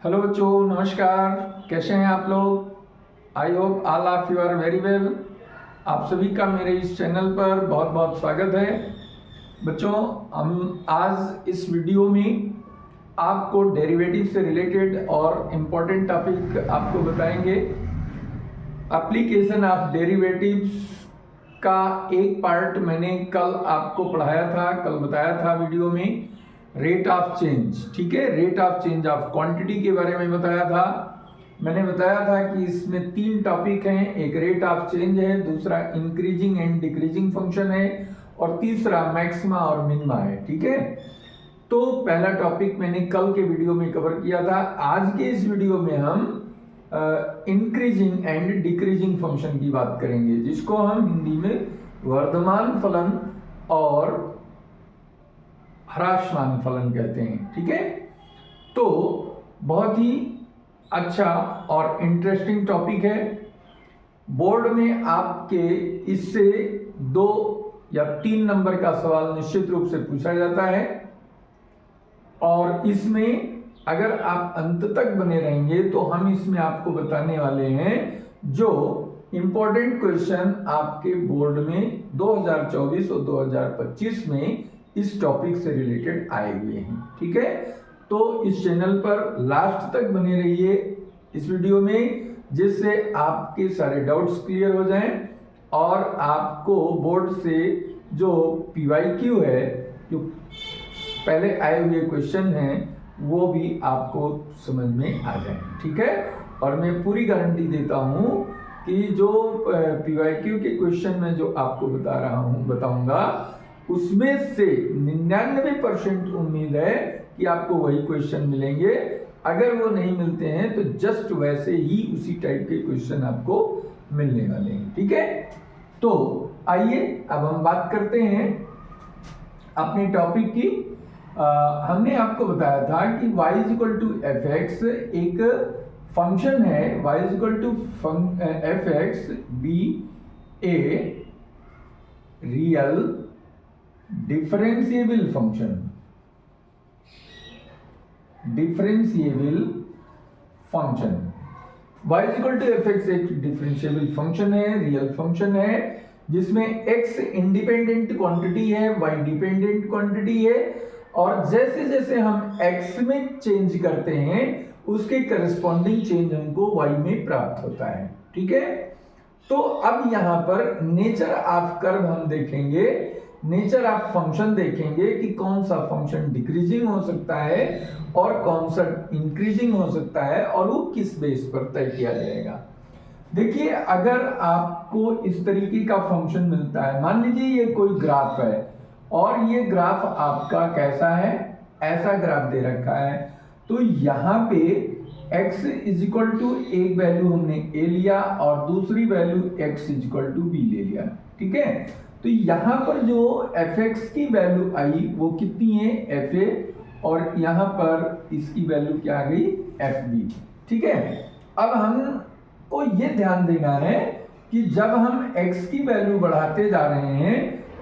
Hello बच्चों, नमस्कार। कैसे हैं आप लोग? I hope all of you are very well. आप सभी का मेरे इस चैनल पर बहुत बहुत स्वागत है। बच्चों, हम आज इस वीडियो में आपको डेरिवेटिव से रिलेटेड और इम्पोर्टेंट टॉपिक आपको बताएंगे। एप्लीकेशन ऑफ डेरिवेटिव्स का एक पार्ट मैंने कल आपको पढ़ाया था, कल बताया था वीडियो में। रेट ऑफ चेंज, ठीक है, rate of change of quantity के बारे में बताया था। मैंने बताया था कि इसमें तीन टॉपिक हैं, एक रेट ऑफ चेंज है, दूसरा इंक्रीजिंग एंड डिक्रीजिंग फंक्शन है और तीसरा मैक्सिमा और मिनिमा है, ठीक है। तो पहला टॉपिक मैंने कल के वीडियो में कवर किया था। आज के इस वीडियो में हम इंक्रीजिंग एंड डिक्रीजिंग फंक्शन की बात करेंगे, जिसको हम हिंदी में वर्धमान फलन और ह्रासमान फलन कहते हैं, ठीक है। तो बहुत ही अच्छा और इंटरेस्टिंग टॉपिक है। बोर्ड में आपके इससे 2 या 3 नंबर का सवाल निश्चित रूप से पूछा जाता है और इसमें अगर आप अंत तक बने रहेंगे तो हम इसमें आपको बताने वाले हैं जो इंपॉर्टेंट क्वेश्चन आपके बोर्ड में 2024 और 2025 में इस टॉपिक से रिलेटेड आए हुए हैं, ठीक है। तो इस चैनल पर लास्ट तक बने रहिए इस वीडियो में, जिससे आपके सारे डाउट्स क्लियर हो जाएं और आपको बोर्ड से जो PYQ है, जो पहले आए हुए क्वेश्चन हैं, वो भी आपको समझ में आ जाए, ठीक है। और मैं पूरी गारंटी देता हूं कि जो PYQ के क्वेश्चन में जो आपको बताऊंगा उसमें से 99% उम्मीद है कि आपको वही क्वेश्चन मिलेंगे। अगर वो नहीं मिलते हैं तो जस्ट वैसे ही उसी टाइप के क्वेश्चन आपको मिलने वाले हैं, ठीक है। तो आइए अब हम बात करते हैं अपने टॉपिक की। हमने आपको बताया था कि y = fx एक फंक्शन है, y = fx be a real differentiable function. Differentiable function y = fx एक डिफरेंशिएबल फंक्शन है, रियल फंक्शन है, जिसमें x इंडिपेंडेंट क्वांटिटी है, y डिपेंडेंट क्वांटिटी है और जैसे जैसे हम x में चेंज करते हैं उसके करस्पॉन्डिंग चेंज हमको y में प्राप्त होता है, ठीक है। तो अब यहां पर नेचर ऑफ कर्व हम देखेंगे, नेचर ऑफ फंक्शन देखेंगे कि कौन सा फंक्शन डिक्रीजिंग हो सकता है और कौन सा इंक्रीजिंग हो सकता है और वो किस बेस पर तय किया जाएगा। देखिए, अगर आपको इस तरीके का फंक्शन मिलता है, मान लीजिए ये कोई ग्राफ है और ये ग्राफ आपका कैसा है, ऐसा ग्राफ दे रखा है। तो यहाँ पे x = एक वैल्यू हमने a लिया और दूसरी वैल्यू x = b ले लिया, ठीक है। तो यहाँ पर जो fx की वैल्यू आई वो कितनी है, fa, और यहाँ पर इसकी वैल्यू क्या आ गई, fb, ठीक है। अब हमको ये ध्यान देना है कि जब हम x की वैल्यू बढ़ाते जा रहे हैं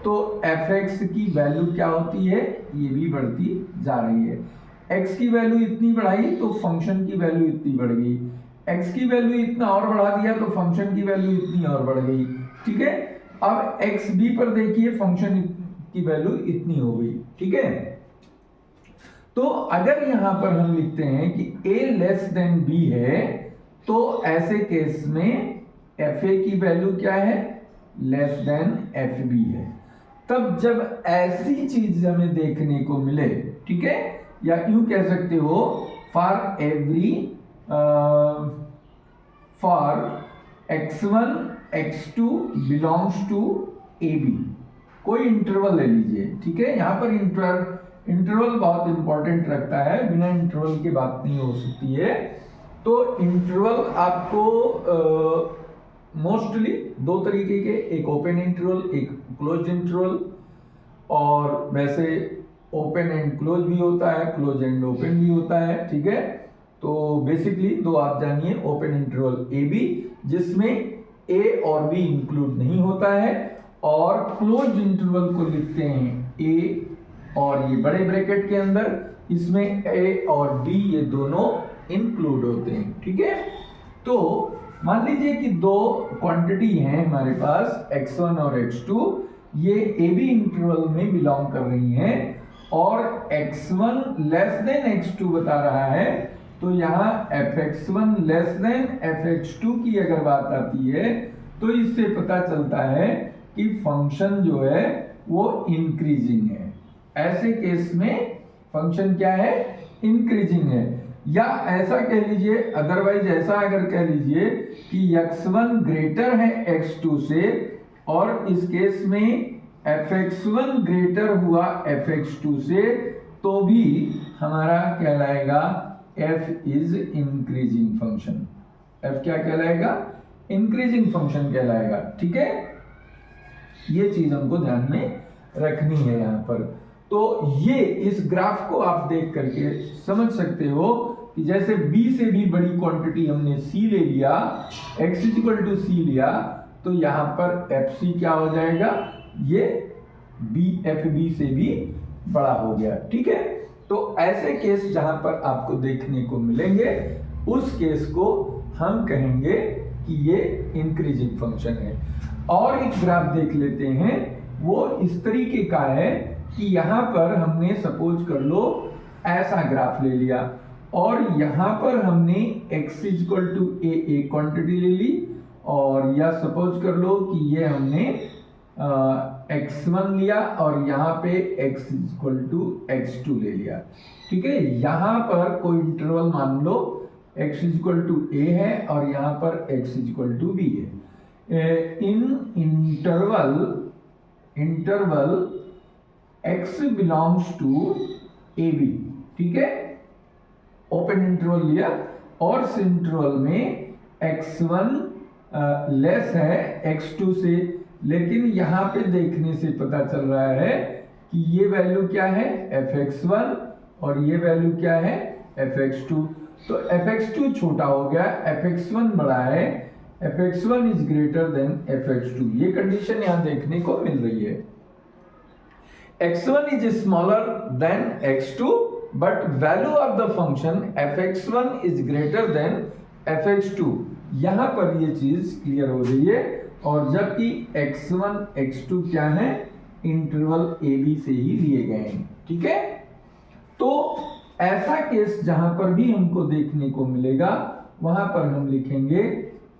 तो fx की वैल्यू क्या होती है, ये भी बढ़ती जा रही है। x की वैल्यू इतनी बढ़ाई तो फंक्शन की वैल्यू इतनी बढ़ गई, x की वैल्यू इतना और बढ़ा दिया तो फंक्शन की वैल्यू इतनी और बढ़ गई, ठीक है। अब xb पर देखिए फंक्शन की वैल्यू इतनी हो गई, ठीक है। तो अगर यहां पर हम लिखते हैं कि a b है तो ऐसे केस में fa की वैल्यू क्या है, fb है। तब जब ऐसी चीज हमें देखने को मिले, ठीक है, या यूं कह सकते हो for every for x1 x2 belongs to AB, कोई इंटरवल ले लीजिए, ठीक है। यहाँ पर इंटरवल बहुत इंपॉर्टेंट रखता है, बिना इंटरवल के बात नहीं हो सकती है। तो इंटरवल आपको मोस्टली 2 तरीके के, एक ओपन इंटरवल, एक क्लोज्ड इंटरवल, और वैसे ओपन एंड क्लोज भी होता है, क्लोज एंड ओपन भी होता है, ठीक है। तो बेसिकली 2 आप जानिए, ओपन इंटरवल AB जिसमें A और B इंक्लूड नहीं होता है, और क्लोज इंटरवल को लिखते हैं A और ये बड़े ब्रैकेट के अंदर, इसमें A और B ये दोनों इंक्लूड होते हैं। ठीक है, तो मान लीजिए कि दो क्वांटिटी हैं हमारे पास x1 और x2, ये ए बी इंटरवल में बिलोंग कर रही हैं और x1 लेस देन x2 बता रहा है, तो यहाँ fx1 लेस देन fx2 की अगर बात आती है तो इससे पता चलता है कि फंक्शन जो है वो इंक्रीजिंग है। ऐसे केस में फंक्शन क्या है, इंक्रीजिंग है। या ऐसा कह लीजिए, अदरवाइज ऐसा अगर कह लीजिए कि x1 ग्रेटर है x2 से और इस केस में fx1 ग्रेटर हुआ fx2 से, तो भी हमारा कहलाएगा f is increasing function. f क्या कहलाएगा, इंक्रीजिंग फंक्शन कहलाएगा। ठीक है, ये चीज हमको ध्यान में रखनी है यहाँ पर। तो ये इस ग्राफ को आप देख करके समझ सकते हो कि जैसे b से भी बड़ी क्वांटिटी हमने c ले लिया, x = c लिया, तो यहाँ पर fc क्या हो जाएगा, ये fb से भी बड़ा हो गया। ठीक है, तो ऐसे केस जहां पर आपको देखने को मिलेंगे उस केस को हम कहेंगे कि ये इंक्रीजिंग फंक्शन है। और एक ग्राफ देख लेते हैं, वो इस तरीके का है कि यहाँ पर हमने सपोज कर लो ऐसा ग्राफ ले लिया और यहाँ पर हमने x = a क्वांटिटी ले ली, और या सपोज कर लो कि ये हमने x1 लिया और यहाँ पे x = x2 ले लिया। ठीक है, यहाँ पर कोई इंटरवल मान लो x = a है और यहाँ पर x = b है। In interval x belongs to ab। ठीक है, ओपन इंटरवल लिया और इस इंटरवल में x1 लेस है x2 से, लेकिन यहाँ पे देखने से पता चल रहा है कि ये वैल्यू क्या है, fx1, और ये वैल्यू क्या है, fx2। तो fx2 छोटा हो गया, fx1 बड़ा है, fx1 is greater then fx2। ये कंडीशन यहाँ देखने को मिल रही है। x1 is smaller than x2 but value of the function fx1 is greater then fx2। यहाँ पर ये चीज क्लियर हो रही है, और जबकि x1 x2 क्या है, इंटरवल ab से ही लिए गए हैं। ठीक है, तो ऐसा केस जहां पर भी हमको देखने को मिलेगा वहां पर हम लिखेंगे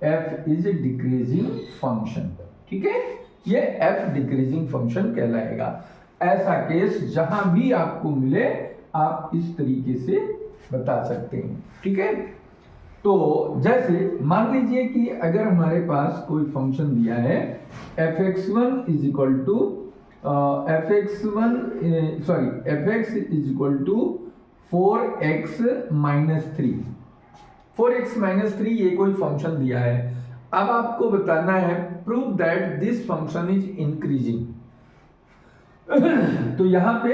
f इज डिक्रीजिंग फंक्शन। ठीक है, ये f डिक्रीजिंग फंक्शन कहलाएगा। ऐसा केस जहां भी आपको मिले आप इस तरीके से बता सकते हैं। ठीक है, तो जैसे मान लीजिए कि अगर हमारे पास कोई फंक्शन दिया है fx1 fx = 4x - 3। 4x - 3 ये कोई फंक्शन दिया है। अब आपको बताना है prove that this function is increasing. तो यहां पे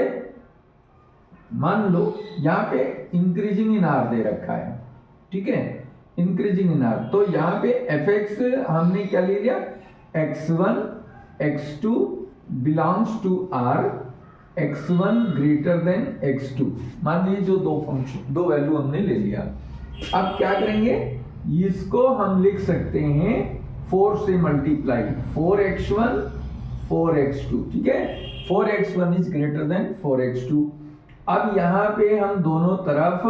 मान लो यहां पे इंक्रीजिंग इन आर दे रखा है। ठीक है, इंक्रीजिंग इन आर, तो यहाँ पे fx हमने क्या ले लिया, x1 x2 belongs to r, x1 greater than x2। मान लीजिए जो दो वैल्यू हमने ले लिया। अब क्या करेंगे, इसको हम लिख सकते हैं 4 से मल्टीप्लाई, 4x1 4x2। ठीक है, 4x1 is greater then 4x2। अब यहाँ पे हम दोनों तरफ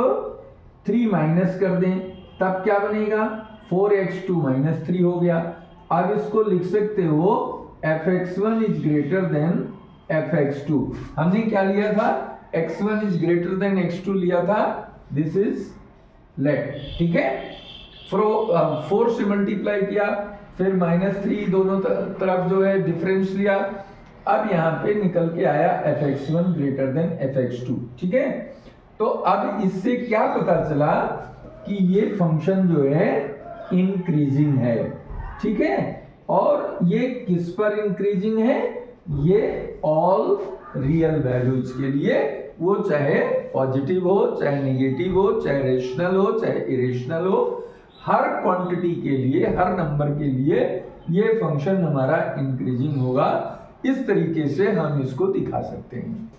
3 माइनस कर दें, तब क्या बनेगा, 4x2 - 3 हो गया। अब इसको लिख सकते हो fx1 is greater then fx2। हमने क्या लिया था, x1 is greater than x2 लिया था, दिस इज लेट। ठीक है, 4 से मल्टीप्लाई किया, फिर -3 दोनों तरफ जो है डिफरेंस लिया। अब यहाँ पे निकल के आया fx1 ग्रेटर देन fx2। ठीक है, तो अब इससे क्या पता चला कि ये फंक्शन जो है इंक्रीजिंग है। ठीक है, और ये किस पर इंक्रीजिंग है, ये ऑल रियल वैल्यूज के लिए, वो चाहे पॉजिटिव हो, चाहे नेगेटिव हो, चाहे रेशनल हो, चाहे इरेशनल हो, हर क्वांटिटी के लिए, हर नंबर के लिए ये फंक्शन हमारा इंक्रीजिंग होगा। इस तरीके से हम इसको दिखा सकते हैं।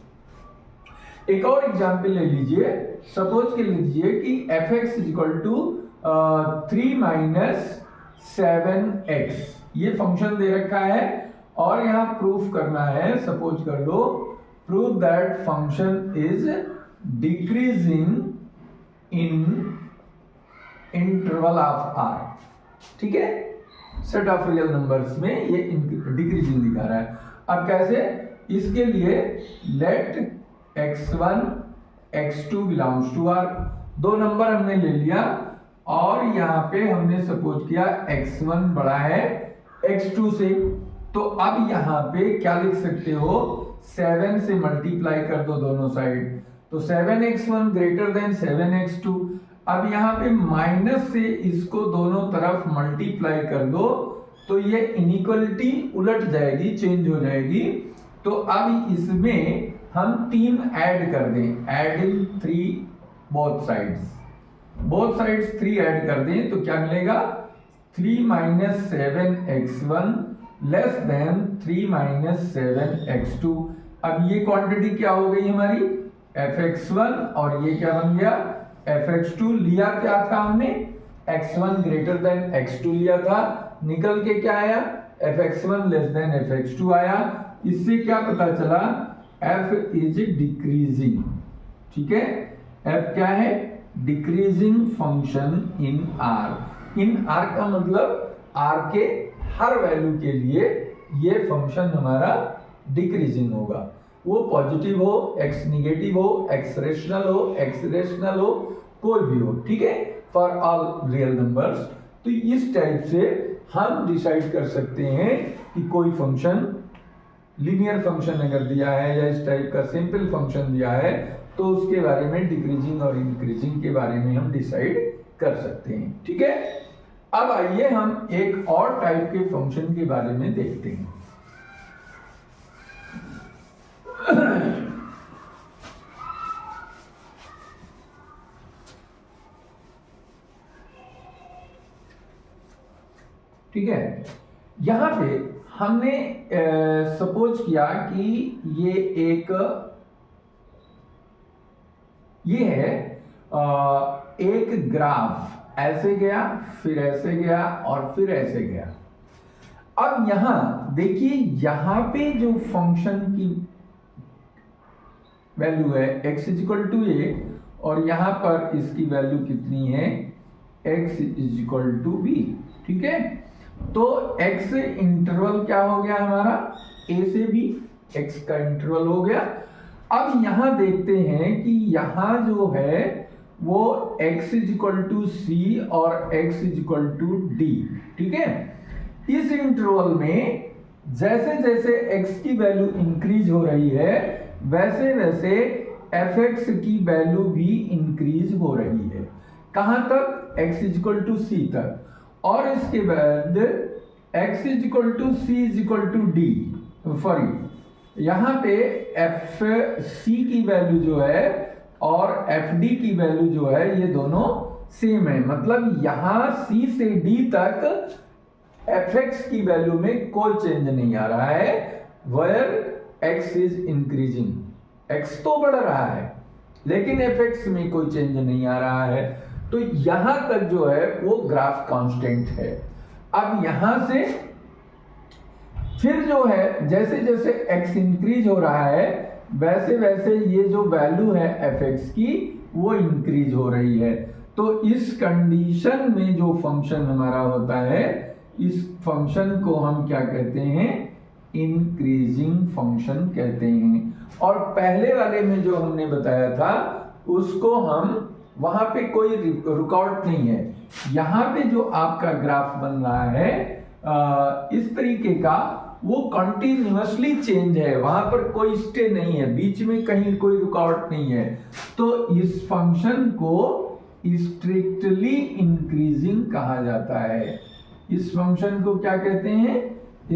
एक और एग्जाम्पल ले लीजिए, सपोज के लीजिए कि f x is equal to 3 minus 7x, ये फंक्शन दे रखा है और यहाँ प्रूफ करना है। सपोज कर लो, prove that function is decreasing in interval of r, ठीक है, सेट ऑफ रियल नंबर्स में ये डिक्रीजिंग दिखा रहा है। अब कैसे, इसके लिए let x1 x2 belongs to r, दो नंबर हमने ले लिया और यहाँ पे हमने सपोज किया x1 बड़ा है x2 से, तो अब यहाँ पे क्या लिख सकते हो, 7 से मल्टीप्लाई कर दो दोनों साइड, तो 7x1 ग्रेटर देन 7x2। अब यहाँ पे माइनस से इसको दोनों तरफ मल्टीप्लाई कर दो तो ये इनइक्वालिटी उलट जाएगी, चेंज हो जाएगी। तो अब इसमें हम 3 ऐड कर दें, एडिंग 3 बोथ साइड्स 3 ऐड कर दें तो क्या मिलेगा, 3 minus 7x1 less than 3 minus 7x2। अब ये क्वांटिटी क्या हो गई हमारी, fx1, और ये क्या बन गया, fx2। लिया क्या था हमने, x1 ग्रेटर देन x2 लिया था, निकल के क्या आया, fx1 लेस देन fx2 आया। इससे क्या पता चला, f इज डिक्रीजिंग, ठीक है, f क्या है, decreasing function in r। In r का मतलब r के हर वैल्यू के लिए ये फंक्शन हमारा डिक्रीजिंग होगा, वो पॉजिटिव हो, x निगेटिव हो, x रेशनल हो, कोई भी हो, ठीक है, फॉर ऑल रियल नंबर्स। तो इस टाइप से हम डिसाइड कर सकते हैं कि कोई फंक्शन, लीनियर फंक्शन अगर दिया है या इस टाइप का सिंपल फंक्शन दिया है तो उसके बारे में डिक्रीजिंग और इंक्रीजिंग के बारे में हम डिसाइड कर सकते हैं, ठीक है। अब आइए हम एक और टाइप के फंक्शन के बारे में देखते हैं। ठीक है, यहां पे हमने सपोज किया कि ये है एक ग्राफ ऐसे गया, फिर ऐसे गया और फिर ऐसे गया। अब यहां देखिए, यहां पे जो फंक्शन की वैल्यू है x is equal to a और यहां पर इसकी वैल्यू कितनी है, x is equal to b, ठीक है। तो x इंटरवल क्या हो गया हमारा, a से b, x का इंटरवल हो गया। अब यहां देखते हैं कि यहां जो है वो x is equal to c और x is equal to d, ठीक है। इस इंटरवल में जैसे जैसे x की वैल्यू इंक्रीज हो रही है वैसे वैसे fx की वैल्यू भी इंक्रीज हो रही है। कहां तक, x is equal to c तक, और इसके बाद x is equal to c is equal to d, sorry यहाँ पे fc की वैल्यू जो है और fd की वैल्यू जो है ये दोनों सेम है, मतलब यहाँ c से d तक fx की वैल्यू में कोई चेंज नहीं आ रहा है, where x is increasing, x तो बढ़ रहा है लेकिन fx में कोई चेंज नहीं आ रहा है। तो यहां तक जो है वो ग्राफ कांस्टेंट है। अब यहां से फिर जो है जैसे जैसे x इंक्रीज हो रहा है वैसे वैसे ये जो वैल्यू है fx की वो इंक्रीज हो रही है। तो इस कंडीशन में जो फंक्शन हमारा होता है, इस फंक्शन को हम क्या कहते हैं, इंक्रीजिंग फंक्शन कहते हैं। और पहले वाले में जो हमने बताया था उसको हम, वहां पे कोई रुकावट नहीं है, यहाँ पे जो आपका ग्राफ बन रहा है इस तरीके का, वो कंटिन्यूअसली चेंज है, वहां पर कोई स्टे नहीं है, बीच में कहीं कोई रुकावट नहीं है। तो इस फंक्शन को स्ट्रिक्टली इंक्रीजिंग कहा जाता है। इस फंक्शन को क्या कहते हैं,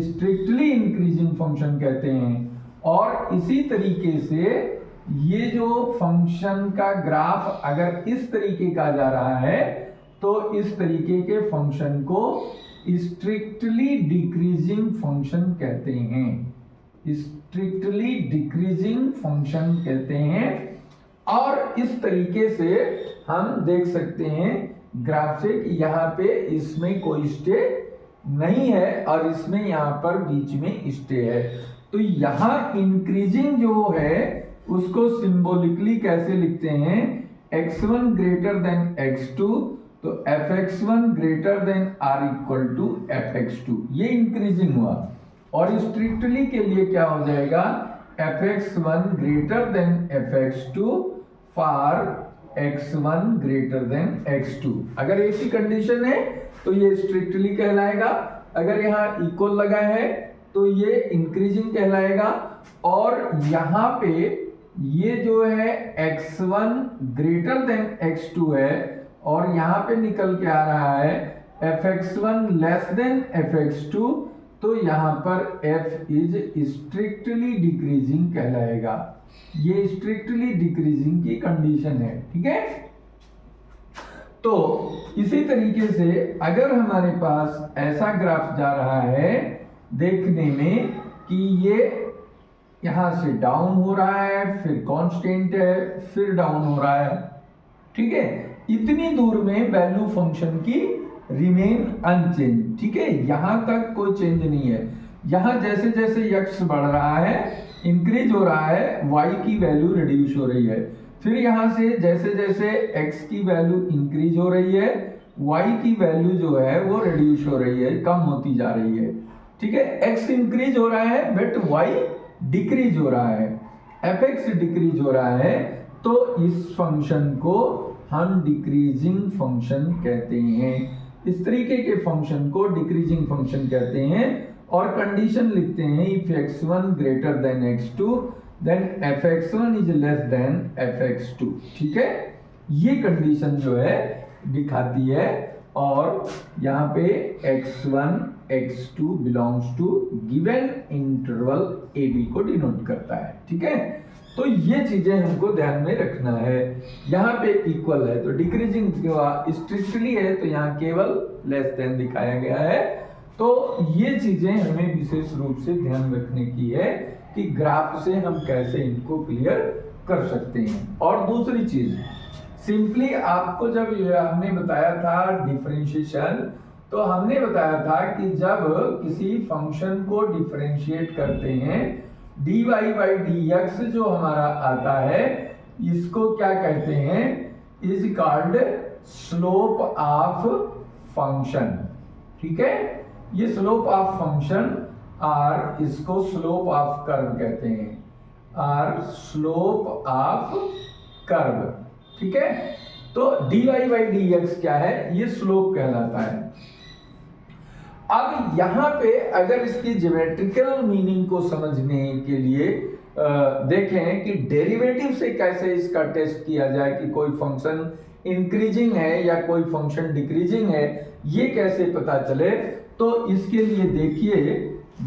स्ट्रिक्टली इंक्रीजिंग फंक्शन कहते हैं। और इसी तरीके से ये जो फंक्शन का ग्राफ अगर इस तरीके का जा रहा है तो इस तरीके के फंक्शन को स्ट्रिक्टली डिक्रीजिंग फंक्शन कहते हैं, स्ट्रिक्टली डिक्रीजिंग फंक्शन कहते हैं। और इस तरीके से हम देख सकते हैं ग्राफ से कि यहाँ पे इसमें कोई स्टे नहीं है और इसमें यहाँ पर बीच में स्टे है। तो यहाँ इंक्रीजिंग जो है उसको सिंबॉलिकली कैसे लिखते हैं, x1 ग्रेटर देन x2, तो fx1 greater than or equal to fx2, ये इंक्रीजिंग हुआ। और स्ट्रिक्टली के लिए क्या हो जाएगा, fx1 greater then fx2 for x1 greater than x2। अगर ऐसी कंडीशन है तो ये स्ट्रिक्टली कहलाएगा, अगर यहाँ इक्वल लगा है तो ये इंक्रीजिंग कहलाएगा। और यहाँ पे ये जो है x1 ग्रेटर देन x2 है और यहाँ पे निकल के आ रहा है fx1 लेस देन fx2, तो यहाँ पर f इज स्ट्रिक्टली डिक्रीजिंग कहलाएगा। ये स्ट्रिक्टली डिक्रीजिंग की कंडीशन है, ठीक है। तो इसी तरीके से अगर हमारे पास ऐसा ग्राफ जा रहा है देखने में कि ये यहां से डाउन हो रहा है, फिर कांस्टेंट है, फिर डाउन हो रहा है, ठीक है, इतनी दूर में वैल्यू फंक्शन की रिमेन अनचेंज, ठीक है, यहां तक कोई चेंज नहीं है। यहां जैसे जैसे x बढ़ रहा है, इंक्रीज हो रहा है, y की वैल्यू रिड्यूस हो रही है। फिर यहां से जैसे जैसे x की वैल्यू इंक्रीज हो रही है, y की वैल्यू जो है वो रिड्यूस हो रही है, कम होती जा रही है, ठीक है। x इंक्रीज हो रहा है बट y डिक्रीज हो रहा है, fx डिक्रीज हो रहा है, तो इस फंक्शन को हम डिक्रीजिंग फंक्शन कहते हैं। इस तरीके के फंक्शन को डिक्रीजिंग फंक्शन कहते हैं। और कंडीशन लिखते हैं if x1 greater than x2 then fx1 is less than fx2, ठीक है, ये कंडीशन जो है दिखाती है। और यहाँ पे x1 x2 belongs to given interval ab को डिनोट करता है, ठीक है। तो ये चीजें हमको ध्यान में रखना है। यहाँ पे इक्वल है तो डिक्रीजिंग स्ट्रिक्टली है तो यहाँ केवल लेस देन दिखाया गया है। तो ये चीजें हमें विशेष रूप से ध्यान रखने की है कि ग्राफ से हम कैसे इनको क्लियर कर सकते हैं। और दूसरी चीज सिंपली आपको जब हमने बताया था डिफरेंशिएशन, तो हमने बताया था कि जब किसी फंक्शन को डिफरेंशिएट करते हैं dy by dx जो हमारा आता है इसको क्या कहते हैं, is called slope of function, ठीक है। ये स्लोप ऑफ फंक्शन और इसको स्लोप ऑफ कर्व कहते हैं, और स्लोप ऑफ कर्व, ठीक है। तो dy by dx क्या है, ये स्लोप कहलाता है। अब यहां पे अगर इसकी ज्योमेट्रिकल मीनिंग को समझने के लिए देखें कि डेरिवेटिव से कैसे इसका टेस्ट किया जाए कि कोई फंक्शन इंक्रीजिंग है या कोई फंक्शन डिक्रीजिंग है, ये कैसे पता चले, तो इसके लिए देखिए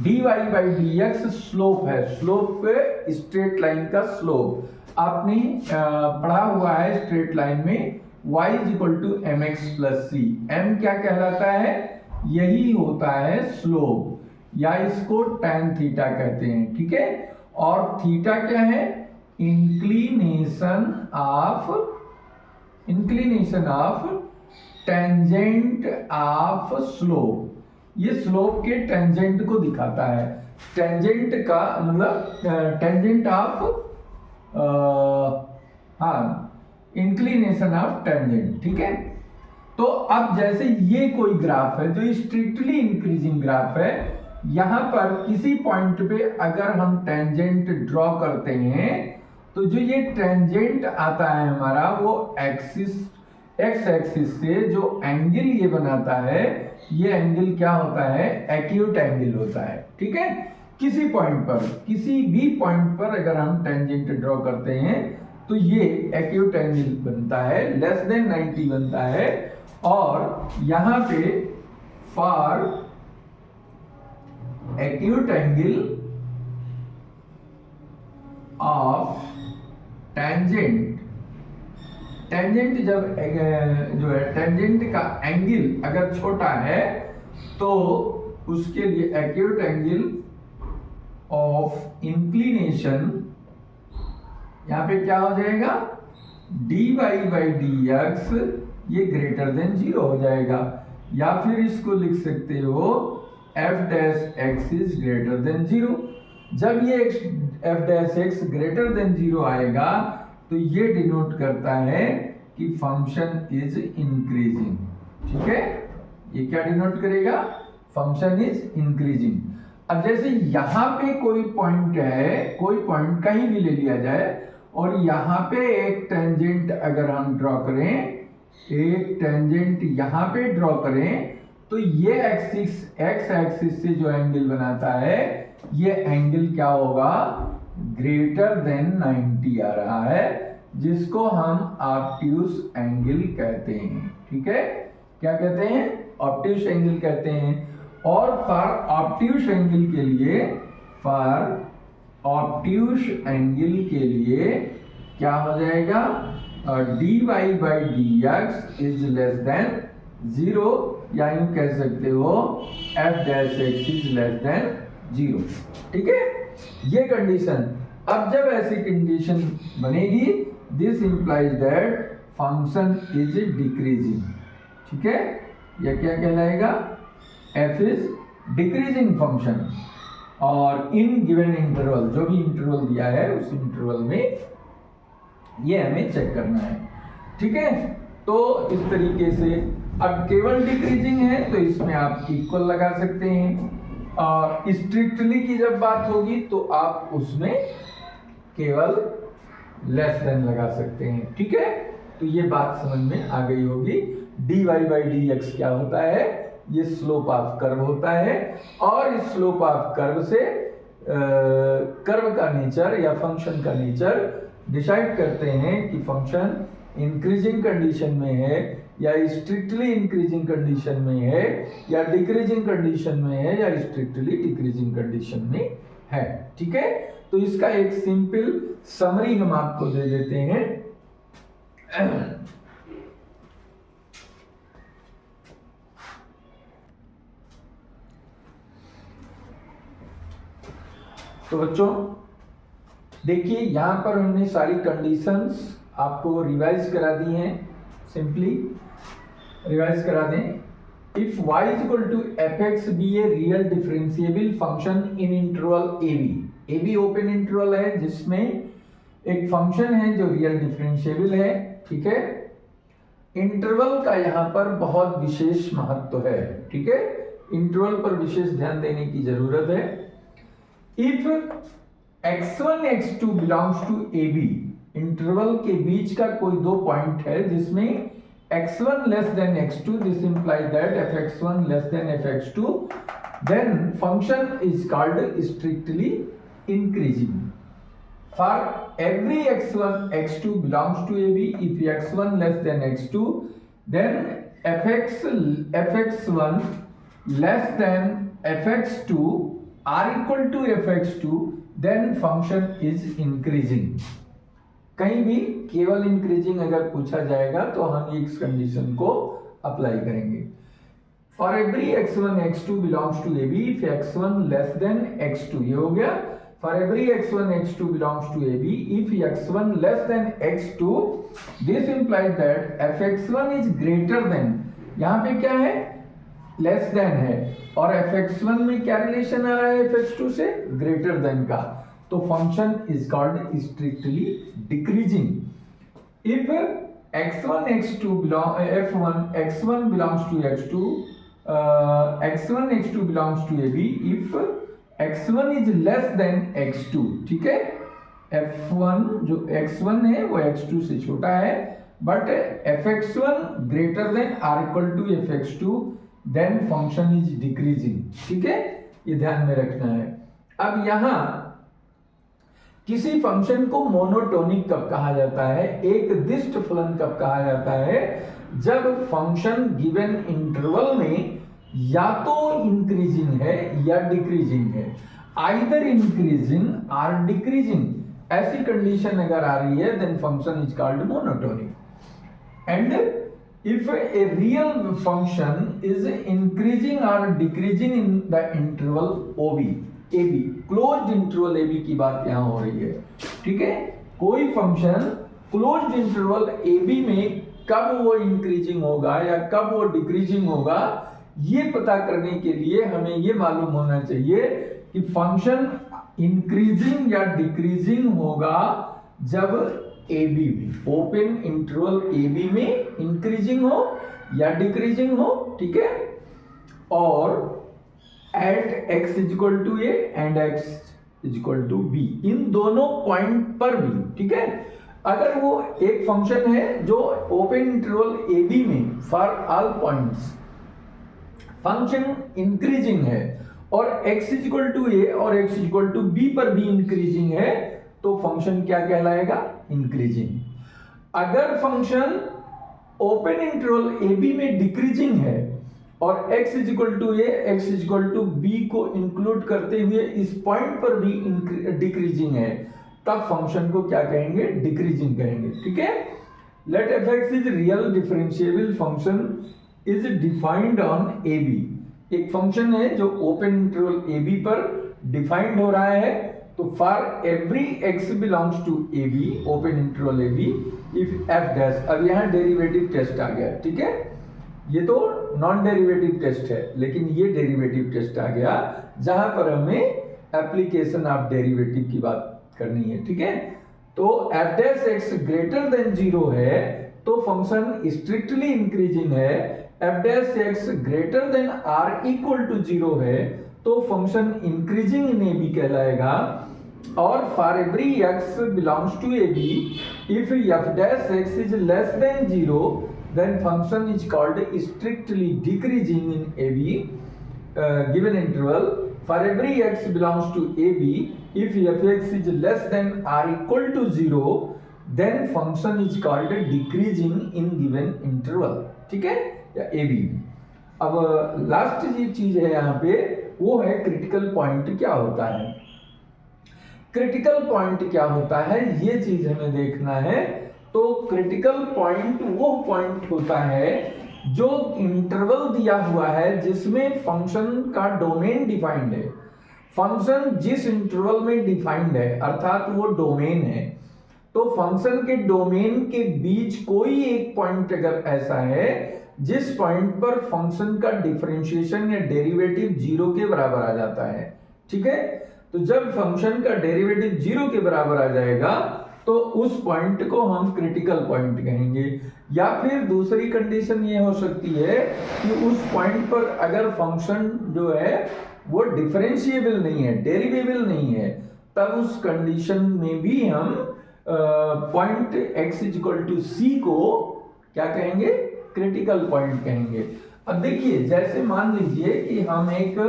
dy by dx स्लोप है, स्लोप पे स्ट्रेट लाइन का स्लोप आपने पढ़ा हुआ है स्ट्रेट लाइन में y is equal to mx plus c. m क्या कहलाता है, यही होता है स्लोप, या इसको tan थीटा कहते हैं, ठीक है। और थीटा क्या है, inclination of tangent of slope, ये स्लोप के टेंजेंट को दिखाता है। टेंजेंट का मतलब tangent of inclination of tangent, ठीक है। तो अब जैसे ये कोई ग्राफ है जो स्ट्रिक्टली इंक्रीजिंग ग्राफ है, यहां पर किसी पॉइंट पे अगर हम टेंजेंट ड्रॉ करते हैं तो जो ये टेंजेंट आता है हमारा वो एक्स एक्सिस से जो एंगल ये बनाता है, ये एंगल क्या होता है, एक्यूट एंगल होता है, ठीक है। किसी पॉइंट पर, किसी भी पॉइंट पर अगर हम टेंजेंट ड्रॉ करते हैं तो ये एक्यूट एंगल बनता है, लेस देन 90 बनता है। और यहां पे for acute angle of tangent, tangent जब जो है टेंजेंट का एंगल अगर छोटा है तो उसके लिए एक्यूट एंगल ऑफ इंक्लिनेशन यहाँ पे क्या हो जाएगा, dy बाई डी एक्स ये ग्रेटर देन 0 हो जाएगा, या फिर इसको लिख सकते हो f dash x is greater than 0। जब ये f dash x greater than 0 आएगा तो ये डिनोट करता है कि फंक्शन इज इंक्रीजिंग। ठीक है, ये क्या डिनोट करेगा, फंक्शन इज इंक्रीजिंग। अब जैसे यहाँ पे कोई पॉइंट है, कोई पॉइंट कहीं भी ले लिया जाए और यहाँ पे एक टेंजेंट अगर हम ड्रॉ करें, एक टेंजेंट यहाँ पे ड्रॉ करें, तो ये एक्सिस एक्स एक्सिस से जो एंगल बनाता है ये एंगल क्या होगा, ग्रेटर देन 90 आ रहा है, जिसको हम ऑब्ट्यूस एंगल कहते हैं। ठीक है, क्या कहते हैं, ऑब्ट्यूस एंगल कहते हैं। और फॉर ऑब्ट्यूस एंगल के लिए, फॉर ऑब्ट्यूस एंगल के लिए क्या हो जाएगा, dy by D x is less than 0, या यूं कह सकते हो f dash x is less than 0। ठीक है, ये कंडीशन। अब जब ऐसी कंडीशन बनेगी, this implies that function is decreasing. ठीक है, यह क्या कहलाएगा, f इज डिक्रीजिंग फंक्शन। और इन गिवन इंटरवल, जो भी इंटरवल दिया है उस इंटरवल में ये हमें चेक करना है। ठीक है, तो इस तरीके से अब केवल डिक्रीजिंग है तो इसमें आप इक्वल लगा सकते हैं, और स्ट्रिक्टली की जब बात होगी तो आप उसमें केवल लेस देन लगा सकते हैं। ठीक है, तो ये बात समझ में आ गई होगी। dy बाई डी एक्स क्या होता है, ये स्लोप ऑफ कर्व होता है, और इस स्लोप ऑफ कर्व से कर्व का नेचर या फंक्शन का नेचर डिसाइड करते हैं कि फंक्शन इंक्रीजिंग कंडीशन में है या स्ट्रिक्टली इंक्रीजिंग कंडीशन में है, या डिक्रीजिंग कंडीशन में है, या स्ट्रिक्टली डिक्रीजिंग कंडीशन में है। ठीक है, तो इसका एक सिंपल समरी हम आपको दे देते हैं। तो बच्चों देखिए, यहां पर हमने सारी कंडीशंस आपको रिवाइज करा दी हैं। सिंपली रिवाइज करा दें। If y is equal to f x be a real differentiable function in interval A b open interval है जिसमें एक फंक्शन है जो रियल डिफरेंशिएबल है। ठीक है, इंटरवल का यहां पर बहुत विशेष महत्व है। ठीक है, इंटरवल पर विशेष ध्यान देने की जरूरत है। If x1 x2 belongs to a b, interval के बीच का कोई दो पॉइंट है जिसमें x1 less than x2, this implies that fx1 less than fx2, then function is called strictly increasing. For every x1 x2 belongs to ab, if x1 less than x2, then fx1 less than fx2 or equal to fx2, then function is increasing. कहीं भी केवल increasing अगर पूछा जाएगा तो हम इस condition को अप्लाई करेंगे। For every x1 x2 belongs to ab, if x1 less than x2, ये हो गया। For every x1 x2 belongs to ab, if x1 less than x2, this implies that fx1 is greater than, यहां पे क्या है, less than है, और fx1 में क्या रिलेशन आ रहा है fx2 से, ग्रेटर देन का, तो function is called strictly decreasing. If x1 x2 x1 belongs to x2, x1 x2 belongs to ab, if x1 is less than x2, ठीक है, f1 जो x1 है वो x2 से छोटा है, but fx1 greater than or equal to fx2, then function is decreasing. ठीक है, ये ध्यान में रखना है। अब यहां किसी फंक्शन को मोनोटोनिक कब कहा जाता है, एक दिष्ट फलन कब कहा जाता है, जब फंक्शन गिवन इंटरवल में या तो इंक्रीजिंग है या डिक्रीजिंग है, आइदर इंक्रीजिंग और डिक्रीजिंग, ऐसी कंडीशन अगर आ रही है then function is called monotonic. And if a real function is increasing और decreasing in the interval OB, AB closed interval AB की बात यहां हो रही है। ठीक है, कोई function closed interval A B में कब वो इंक्रीजिंग होगा या कब वो डिक्रीजिंग होगा, ये पता करने के लिए हमें ये मालूम होना चाहिए कि फंक्शन इंक्रीजिंग या डिक्रीजिंग होगा जब ए बी में, ओपन इंटरवल ए बी में इंक्रीजिंग हो या डिक्रीजिंग हो, ठीक है। और at X equal to A and X equal to B, इन दोनों पॉइंट पर भी, ठीक है। अगर वो एक फंक्शन है जो ओपन इंटरवल ए बी में for all points function increasing है और x इक्वल टू ए और x इक्वल टू बी पर भी इंक्रीजिंग है, तो फंक्शन क्या कहलाएगा? इंक्रीजिंग। अगर function open interval A B में डिक्रीजिंग है और x equal to a x equal to b को इंक्लूड करते हुए इस पॉइंट पर भी डिक्रीजिंग है, तब फंक्शन को क्या कहेंगे? डिक्रीजिंग कहेंगे, ठीक है। Let f x is real differentiable function is defined on a b. एक फंक्शन है जो ओपन इंटरवल ए बी पर डिफाइंड हो रहा है, तो for every x belongs to a b, open interval A b, if f dash, अब यहाँ डेरिवेटिव टेस्ट आ गया, ठीक है। ये तो नॉन डेरिवेटिव टेस्ट है, लेकिन ये डेरिवेटिव टेस्ट आ गया जहां पर हमें एप्लीकेशन ऑफ डेरिवेटिव की बात करनी है, ठीक है। तो f dash x greater than 0 है तो फंक्शन स्ट्रिक्टली इंक्रीजिंग है, f dash x greater than or equal to 0 है तो function increasing in a b कहलाएगा। और for every x belongs to a b, if f dash x is less than 0 then function is called strictly decreasing in AB given interval. For every x belongs to AB, if fx is less than or equal to 0, then function is called decreasing in given interval, ठीक है, या AB। अब last ये चीज है यहाँ पे, वो है क्रिटिकल पॉइंट क्या होता है। क्रिटिकल पॉइंट क्या होता है ये चीज हमें देखना है। तो क्रिटिकल पॉइंट वो पॉइंट होता है जो इंटरवल दिया हुआ है जिसमें फंक्शन का डोमेन डिफाइंड है। फंक्शन जिस इंटरवल में डिफाइंड है अर्थात वो डोमेन है, तो फंक्शन के डोमेन के बीच कोई एक पॉइंट अगर ऐसा है जिस पॉइंट पर फंक्शन का डिफरेंशिएशन या डेरिवेटिव 0 के बराबर आ जाता है, ठीक है। तो जब फंक्शन का डेरिवेटिव 0 के बराबर आ जाएगा तो उस पॉइंट को हम क्रिटिकल पॉइंट कहेंगे। या फिर दूसरी कंडीशन ये हो सकती है कि उस पॉइंट पर अगर फंक्शन जो है वो डिफरेंशिएबल नहीं है, डेरिवेबल नहीं है, तब उस कंडीशन में भी हम point x equal to c को क्या कहेंगे? क्रिटिकल पॉइंट कहेंगे। अब देखिए, जैसे मान लीजिए कि हम एक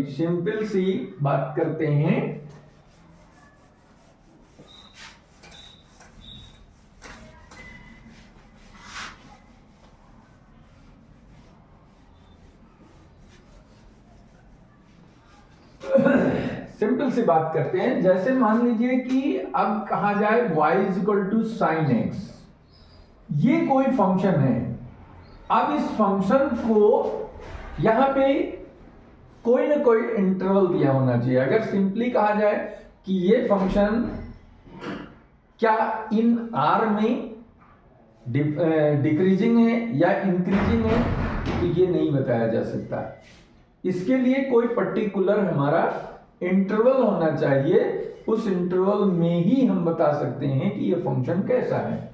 सिंपल सी बात करते हैं। सिंपल सी बात करते हैं, जैसे मान लीजिए कि अब कहा जाए y is equal to sine x, ये कोई फंक्शन है। अब इस फंक्शन को यहां पे कोई ना कोई इंटरवल दिया होना चाहिए। अगर सिंपली कहा जाए कि ये फंक्शन क्या इन आर में डिक्रीजिंग है या इंक्रीजिंग है, तो ये नहीं बताया जा सकता। इसके लिए कोई पर्टिकुलर हमारा इंटरवल होना चाहिए, उस इंटरवल में ही हम बता सकते हैं कि ये फंक्शन कैसा है।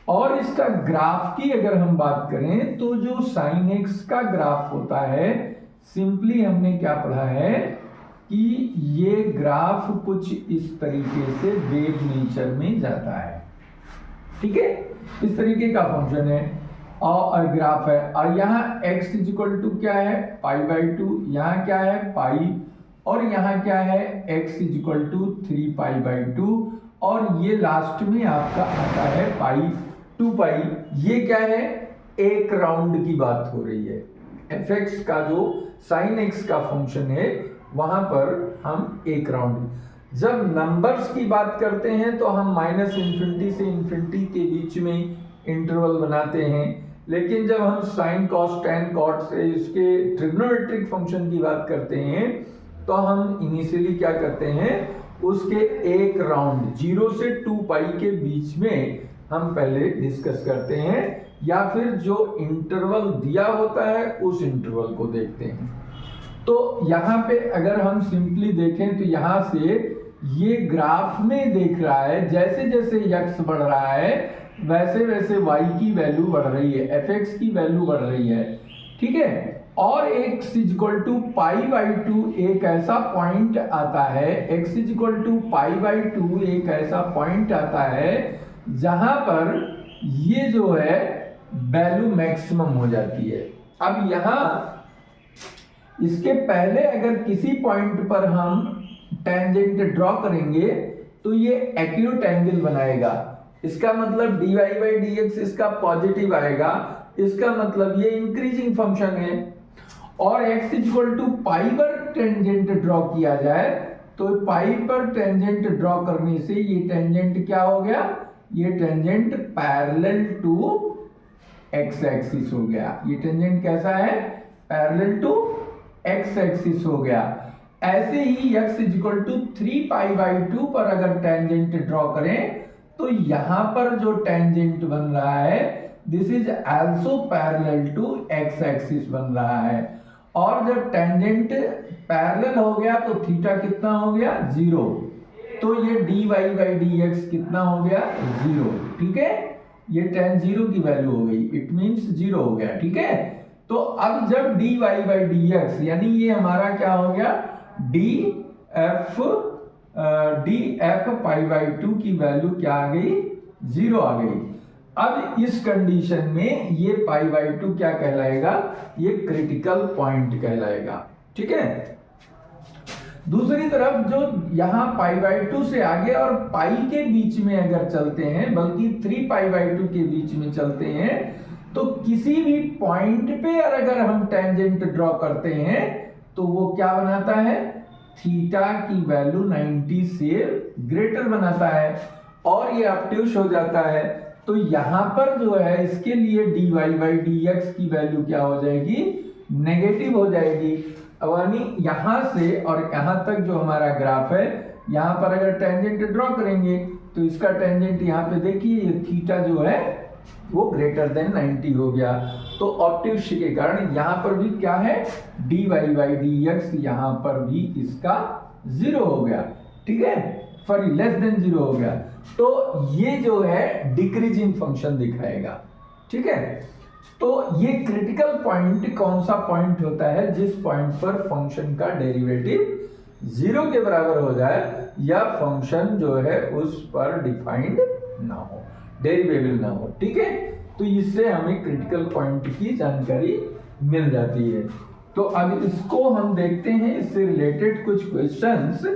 और इसका ग्राफ की अगर हम बात करें तो जो साइन एक्स का ग्राफ होता है, सिंपली हमने क्या पढ़ा है कि ये ग्राफ कुछ इस तरीके से वेव नेचर में जाता है, ठीक है। इस तरीके का फंक्शन है और ग्राफ है। और यहाँ x इक्वल टू क्या है? π/2, यहाँ क्या है? पाई, और यहाँ क्या है? x इक्वल टू 3π/2, और ये लास्ट में आपका आता है π/2। ये क्या है? एक राउंड की बात हो रही है। fx का जो साइन x का फंक्शन है वहां पर हम एक राउंड। जब नंबर्स की बात करते हैं तो हम -∞ से इन्फिनिटी के बीच में इंटरवल बनाते हैं, लेकिन जब हम साइन कॉस टैन कॉट से इसके ट्रिग्नोमेट्रिक फंक्शन की बात करते हैं तो हम इनिशियली क्या करते हैं? उसके एक राउंड 0 से 2 पाई के बीच में हम पहले डिस्कस करते हैं, या फिर जो इंटरवल दिया होता है उस इंटरवल को देखते हैं। तो यहाँ पे अगर हम सिंपली देखें तो यहाँ से ये ग्राफ में देख रहा है जैसे जैसे x बढ़ रहा है वैसे वैसे y की वैल्यू बढ़ रही है, fx की वैल्यू बढ़ रही है, ठीक है। और x equal to pi by 2 एक ऐसा पॉइंट आता है, x equal to pi by 2 एक ऐसा पॉइंट आता है जहां पर ये जो है वैल्यू मैक्सिमम हो जाती है। अब यहां इसके पहले अगर किसी पॉइंट पर हम टेंजेंट ड्रॉ करेंगे तो ये एक्यूट एंगल बनाएगा, इसका मतलब dy बाई dx इसका पॉजिटिव आएगा, इसका मतलब ये इंक्रीजिंग फंक्शन है। और x इक्वल टू पाई पर टेंजेंट ड्रॉ किया जाए तो पाई पर टेंजेंट ड्रॉ करने से ये टेंजेंट क्या हो गया, ये tangent parallel to x axis हो गया। ये टेंजेंट कैसा है, पैरेलल टू x एक्सिस हो गया। ऐसे ही x equal to 3 pi by 2 पर अगर टेंजेंट ड्रॉ करें तो यहां पर जो टेंजेंट बन रहा है this is also parallel to x axis बन रहा है। और जब टेंजेंट पैरेलल हो गया तो थीटा कितना हो गया, 0, तो ये dy बाई dx कितना हो गया, 0, ठीक है। ये tan 0 की वैल्यू हो गई, इट मींस 0 हो गया, ठीक है। तो अब जब dy बाई dx यानी ये हमारा क्या हो गया, df पाई बाई 2 की वैल्यू क्या आ गई, 0 आ गई। अब इस कंडीशन में ये पाई बाई 2 क्या कहलाएगा, ये क्रिटिकल पॉइंट कहलाएगा, ठीक है। दूसरी तरफ जो यहाँ पाई बाई 2 से आगे और पाई के बीच में अगर चलते हैं, बल्कि 3 पाई बाई 2 के बीच में चलते हैं, तो किसी भी पॉइंट पे अगर हम टेंजेंट ड्रॉ करते हैं तो वो क्या बनाता है, थीटा की वैल्यू 90 से ग्रेटर बनाता है और ये ऑब्ट्यूस हो जाता है। तो यहां पर जो है इसके लिए dy बाई dx की वैल्यू क्या हो जाएगी, नेगेटिव हो जाएगी। यानी यहां से और यहां तक जो हमारा ग्राफ है, यहां पर अगर टेंजेंट ड्रॉ करेंगे तो इसका टेंजेंट यहाँ पे देखिए ये थीटा जो है वो ग्रेटर देन 90 हो गया। तो ऑब्ट्यूस के कारण यहाँ पर भी क्या है, dy बाई dx यहाँ पर भी इसका 0 हो गया, ठीक है, सॉरी लेस देन 0 हो गया। तो ये जो है डिक्रीजिंग फंक्शन दिखाएगा, ठीक है। तो ये क्रिटिकल पॉइंट कौन सा पॉइंट होता है, जिस पॉइंट पर फंक्शन का डेरिवेटिव 0 के बराबर हो जाए या फंक्शन जो है उस पर डिफाइंड ना हो, डेरिवेबल ना हो, ठीक है। तो इससे हमें क्रिटिकल पॉइंट की जानकारी मिल जाती है। तो अब इसको हम देखते हैं, इससे रिलेटेड कुछ क्वेश्चंस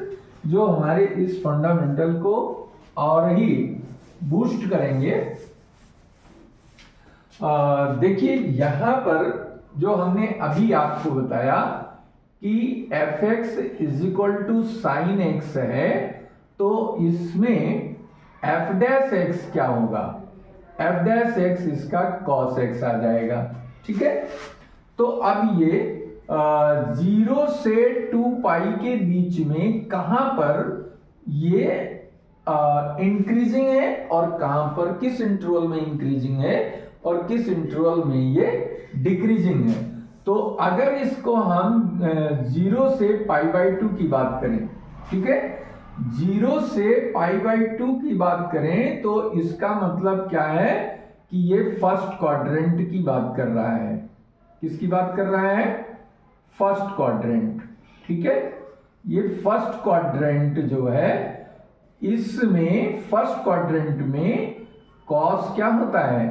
जो हमारे इस फंडामेंटल को और ही बूस्ट करेंगे। देखिए यहां पर जो हमने अभी आपको बताया कि fx is equal to sine x है, तो इसमें f डैश एक्स क्या होगा, f डैश एक्स इसका cos x आ जाएगा, ठीक है। तो अब ये 0 से 2 पाई के बीच में कहां पर ये इंक्रीजिंग है और कहां पर किस इंटरवल में इंक्रीजिंग है और किस इंटरवल में ये डिक्रीजिंग है। तो अगर इसको हम 0 से पाई बाई 2 की बात करें, ठीक है, 0 से पाई बाई 2 की बात करें तो इसका मतलब क्या है कि ये फर्स्ट क्वाड्रेंट की बात कर रहा है। किसकी बात कर रहा है, फर्स्ट क्वाड्रेंट, ठीक है। ये फर्स्ट क्वाड्रेंट जो है, इसमें फर्स्ट क्वाड्रेंट में कॉस क्या होता है,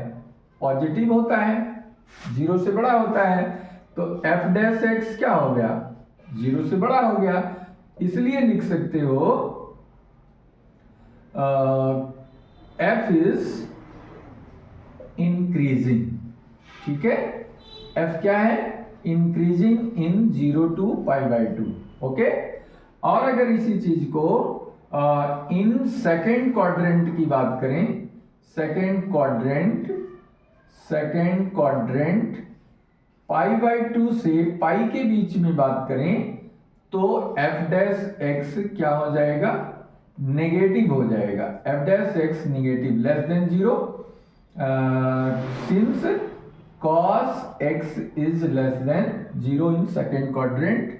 पॉजिटिव होता है, 0 से बड़ा होता है। तो f डैश एक्स क्या हो गया, 0 से बड़ा हो गया, इसलिए लिख सकते हो f इज इंक्रीजिंग, ठीक है। f क्या है, increasing in 0 to pi by 2, okay. और अगर इसी चीज को इन सेकेंड क्वाड्रेंट की बात करें, सेकेंड क्वाड्रेंट पाई बाई 2 से पाई के बीच में बात करें तो f डैश एक्स क्या हो जाएगा, नेगेटिव हो जाएगा, F dash x negative less than 0 since cos x is less than 0 in second quadrant.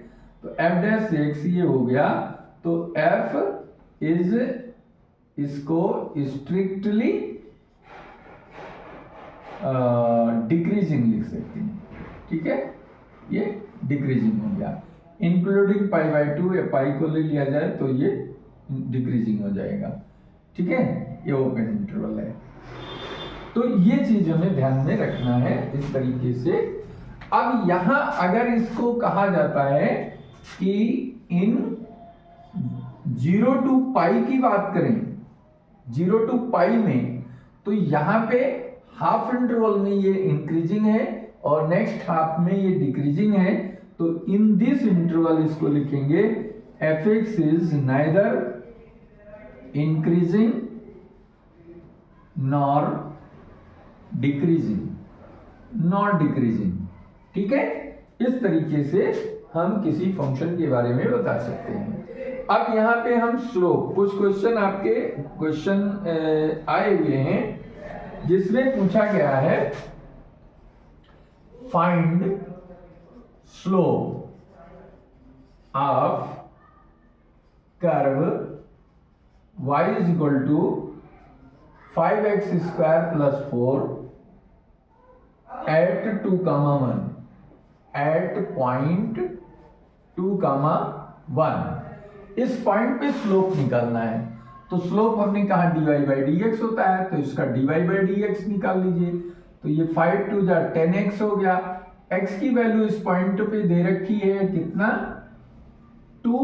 तो एफ डैश एक्स ये हो गया, तो एफ इज, इसको स्ट्रिक्टली डिक्रीजिंग लिख सकते हैं, ठीक है, ये डिक्रीजिंग हो गया। इंक्लूडिंग पाई बाय 2 या पाई को ले लिया जाए तो ये डिक्रीजिंग हो जाएगा, ठीक है, ये ओपन इंटरवल है। तो ये चीज हमें ध्यान में रखना है इस तरीके से। अब यहां अगर इसको कहा जाता है कि इन 0 टू पाई की बात करें, 0 टू पाई में, तो यहां पे हाफ इंटरवल में ये इंक्रीजिंग है और नेक्स्ट हाफ में ये डिक्रीजिंग है। तो इन दिस इंटरवल इसको लिखेंगे F x is neither increasing nor decreasing, ठीक है। इस तरीके से हम किसी फंक्शन के बारे में बता सकते हैं। अब यहां पे हम स्लोप, कुछ क्वेश्चन आपके आए हुए हैं जिसमें पूछा गया है find slope of curve y is equal to 5x square plus 4 at 2, 1 at point 2, 1। इस पॉइंट पे स्लोप निकालना है। तो स्लोप हमने कहा dy बाई dx होता है, तो इसका dy बाई dx निकाल लीजिए। तो ये 5 2 जा 10x हो गया। x की वैल्यू इस पॉइंट पे दे रखी है कितना, 2।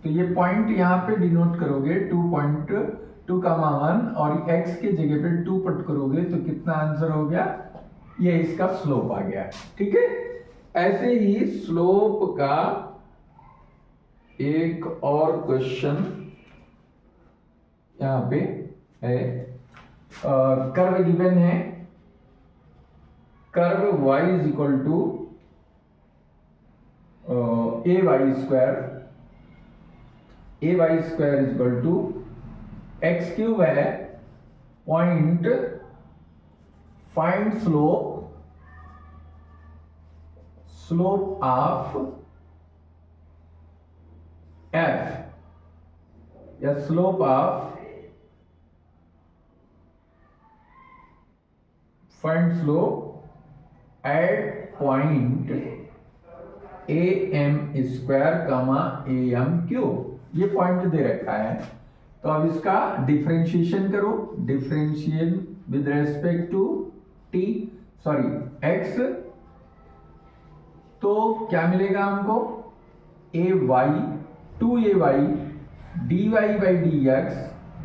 तो ये पॉइंट यहाँ पे डिनोट करोगे 2.2, 1 और x के जगह पे 2 पुट करोगे तो कितना आंसर हो गया, ये इसका स्लोप आ गया, ठीक है। ऐसे ही स्लोप का एक और क्वेश्चन यहां पे है। कर्व गिवन है, curve y is equal to a y square is equal to x cube है, point find slope of f या slope of, find slope at point a m square comma a m cube, ये point दे रखा है। तो अब इसका differentiation करो, differential with respect to x, तो क्या मिलेगा हमको, a y 2ay dy by dx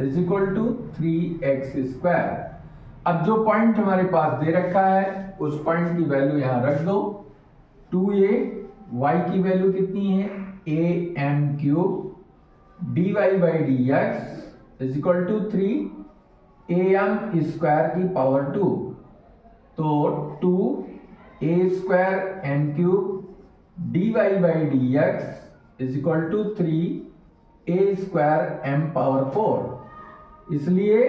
is equal to 3x square. अब जो पॉइंट हमारे पास दे रखा है उस पॉइंट की वैल्यू यहां रख दो, 2a, y की वैल्यू कितनी है a m cube, dy by dx is equal to 3 a m square की पावर 2। तो 2a square m cube dy by dx is equal to 3a square m power 4। इसलिए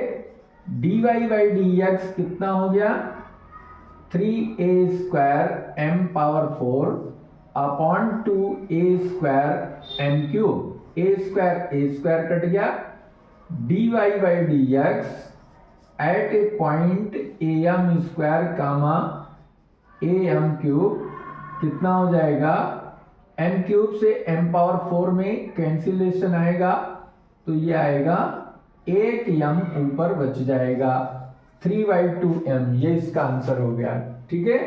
dy by dx कितना हो गया, 3a square m power 4 upon 2a square m cube. a square cut गया, dy by dx at a point a m square comma a m cube कितना हो जाएगा, M cube से M power 4 में cancellation आएगा, तो ये आएगा एक एम ऊपर बच जाएगा, 3/2m, ये इसका आंसर हो गया, ठीक है।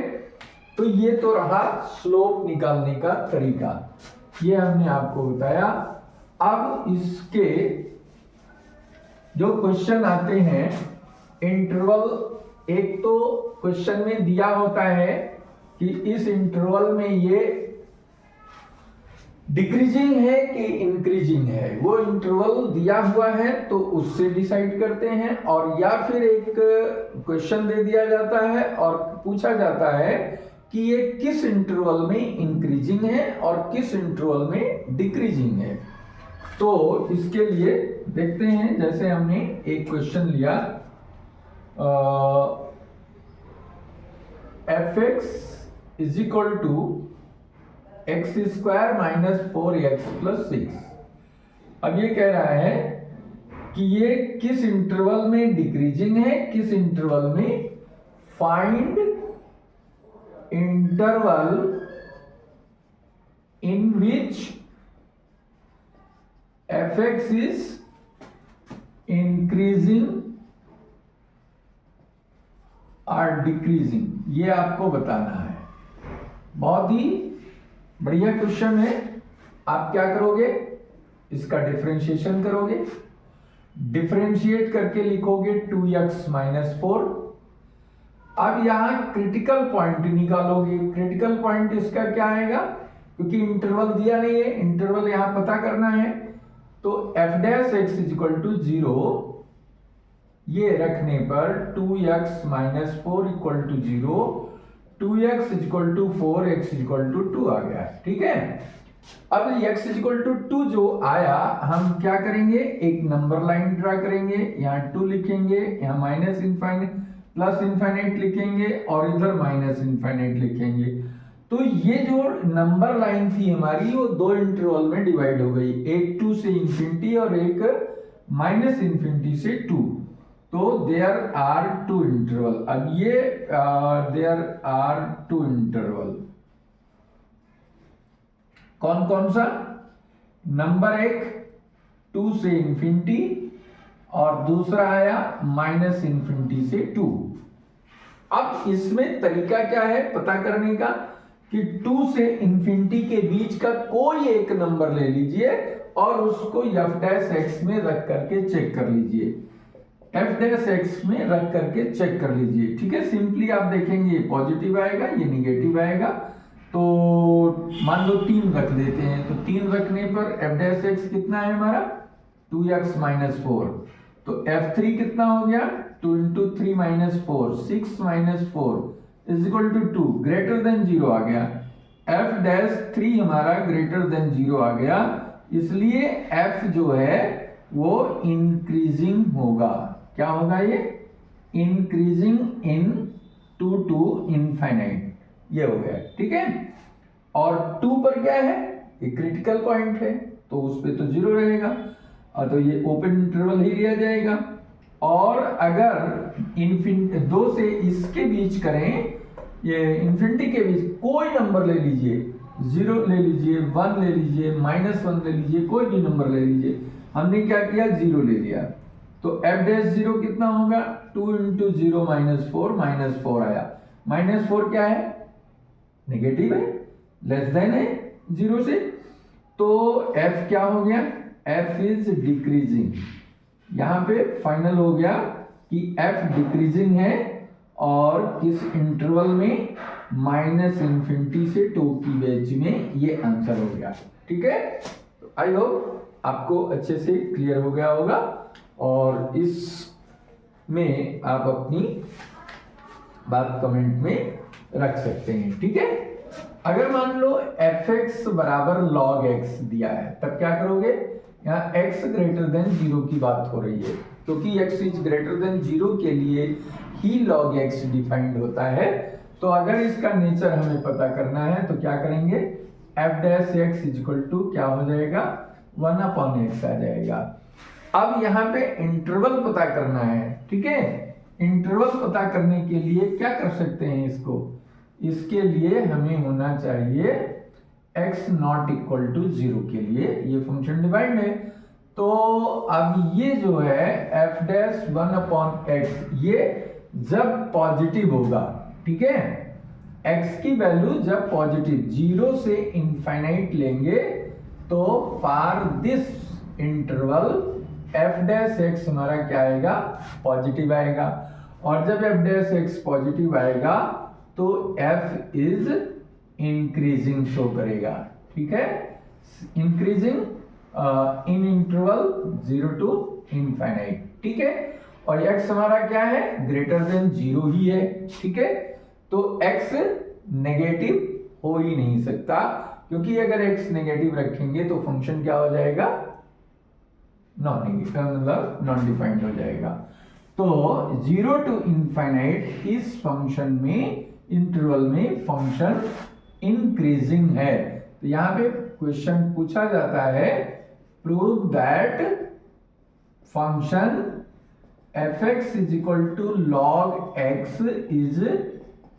तो ये तो रहा स्लोप निकालने का तरीका, ये हमने आपको बताया। अब इसके जो क्वेश्चन आते हैं इंटरवल, एक तो क्वेश्चन में दिया होता है कि इस इंटरवल में ये डिक्रीजिंग है कि इंक्रीजिंग है, वो इंटरवल दिया हुआ है तो उससे डिसाइड करते हैं। और या फिर एक क्वेश्चन दे दिया जाता है और पूछा जाता है कि ये किस इंटरवल में इंक्रीजिंग है और किस इंटरवल में डिक्रीजिंग है। तो इसके लिए देखते हैं, जैसे हमने एक क्वेश्चन लिया f x is equal to x square minus 4x plus 6। अब ये कह रहा है कि ये किस इंटरवल में डिक्रीजिंग है, किस इंटरवल में। Find interval in which F x is increasing और डिक्रीजिंग, ये आपको बताना है। बहुत ही बढ़िया क्वेश्चन है। आप क्या करोगे, इसका डिफरेंशिएशन करोगे, डिफरेंशिएट करके लिखोगे 2x माइनस 4। अब यहां क्रिटिकल पॉइंट निकालोगे। क्रिटिकल पॉइंट इसका क्या आएगा, क्योंकि इंटरवल दिया नहीं है, इंटरवल यहां पता करना है। तो f dash x is equal to 0, ये रखने पर 2x minus 4 equal to 0, 2x is equal to 4, x is equal to 2 आ गया। ठीक है। अब x इज इक्वल टू 2 जो आया, हम क्या करेंगे, एक नंबर लाइन ड्रा करेंगे। यहाँ 2 लिखेंगे, यहाँ माइनस इनफाइनाइट प्लस इनफाइनाइट लिखेंगे और इधर माइनस इनफाइनाइट लिखेंगे। तो ये जो नंबर लाइन थी हमारी, वो दो इंटरवल में डिवाइड हो गई, एक 2 से इंफिनिटी और एक माइनस इनफिनिटी से 2। तो देयर आर 2 इंटरवल। अब ये देयर आर 2 इंटरवल कौन कौन सा, नंबर एक 2 से इंफिनिटी और दूसरा आया माइनस इनफिनिटी से 2। अब इसमें तरीका क्या है पता करने का, कि 2 से इंफिनिटी के बीच का कोई एक नंबर ले लीजिए और उसको f डैश x में रख करके चेक कर लीजिए, f डैश x में रख करके चेक कर लीजिए। ठीक है, सिंपली आप देखेंगे ये पॉजिटिव आएगा, ये निगेटिव आएगा। तो मान लो 3 रख लेते हैं, तो 3 रखने पर f डैश x कितना है हमारा 2x माइनस 4। तो f3 कितना हो गया 2 into 3 minus 4, 6 minus 4 is equal to 2, greater than 0 आ गया। f डैश 3 हमारा ग्रेटर देन 0 आ गया, इसलिए f जो है वो इंक्रीजिंग होगा। क्या होगा ये, इंक्रीजिंग इन 2 टू इनफाइनाइट, ये हो गया। ठीक है। और 2 पर क्या है, ये क्रिटिकल पॉइंट है, तो उस पे तो 0 रहेगा, तो ये ओपन इंटरवल ही लिया जाएगा। और अगर इनफिनिटी 2 से इसके बीच करें, ये इन्फिनिटी के बीच कोई नंबर ले लीजिए, 0 ले लीजिए, 1 ले लीजिए, -1 ले लीजिए, कोई भी नंबर ले लीजिए। हमने क्या किया, 0 ले लिया। तो f डैश 0 कितना होगा 2 इंटू 0 माइनस 4, -4 आया। -4 क्या है, नेगेटिव है, लेस देन है 0 से। तो f क्या हो गया, f इज डिक्रीजिंग। यहां पे फाइनल हो गया कि f डिक्रीजिंग है और किस इंटरवल में, माइनस इन्फिनिटी से 2 की बीच में, ये आंसर हो गया। ठीक है, तो आई होप आपको अच्छे से क्लियर हो गया होगा और इस में आप अपनी बात कमेंट में रख सकते हैं। ठीक है। अगर मान लो f(x) बराबर log x दिया है, तब क्या करोगे, यहाँ x ग्रेटर देन 0 की बात हो रही है, क्योंकि x इज ग्रेटर देन 0 के लिए ही log x डिफाइंड होता है। तो अगर इसका नेचर हमें पता करना है तो क्या करेंगे, f dash x is equal to क्या हो जाएगा 1/x आ जाएगा। अब यहाँ पे इंटरवल पता करना है। ठीक है, इंटरवल पता करने के लिए क्या कर सकते हैं इसको, इसके लिए हमें होना चाहिए x नॉट इक्वल टू 0 के लिए ये फंक्शन डिवाइड है। तो अब ये जो है f डैश 1/x, ये जब पॉजिटिव होगा, ठीक है, x की वैल्यू जब पॉजिटिव 0 से इनफाइनाइट लेंगे, तो for this interval f dash x हमारा क्या आएगा, पॉजिटिव आएगा। और जब f डैश x पॉजिटिव आएगा तो f इज इंक्रीजिंग शो करेगा। ठीक है, increasing in interval 0 to infinite. ठीक है, और x हमारा क्या है, ग्रेटर देन 0 ही है। ठीक है, तो x नेगेटिव हो ही नहीं सकता, क्योंकि अगर x नेगेटिव रखेंगे तो फंक्शन क्या हो जाएगा, मतलब नॉन डिफाइंड हो जाएगा। तो 0 to इनफाइनाइट इस फंक्शन में, इंटरवल में फंक्शन इंक्रीजिंग है। तो यहाँ पे क्वेश्चन पूछा जाता है, prove that function fx is equal to log x is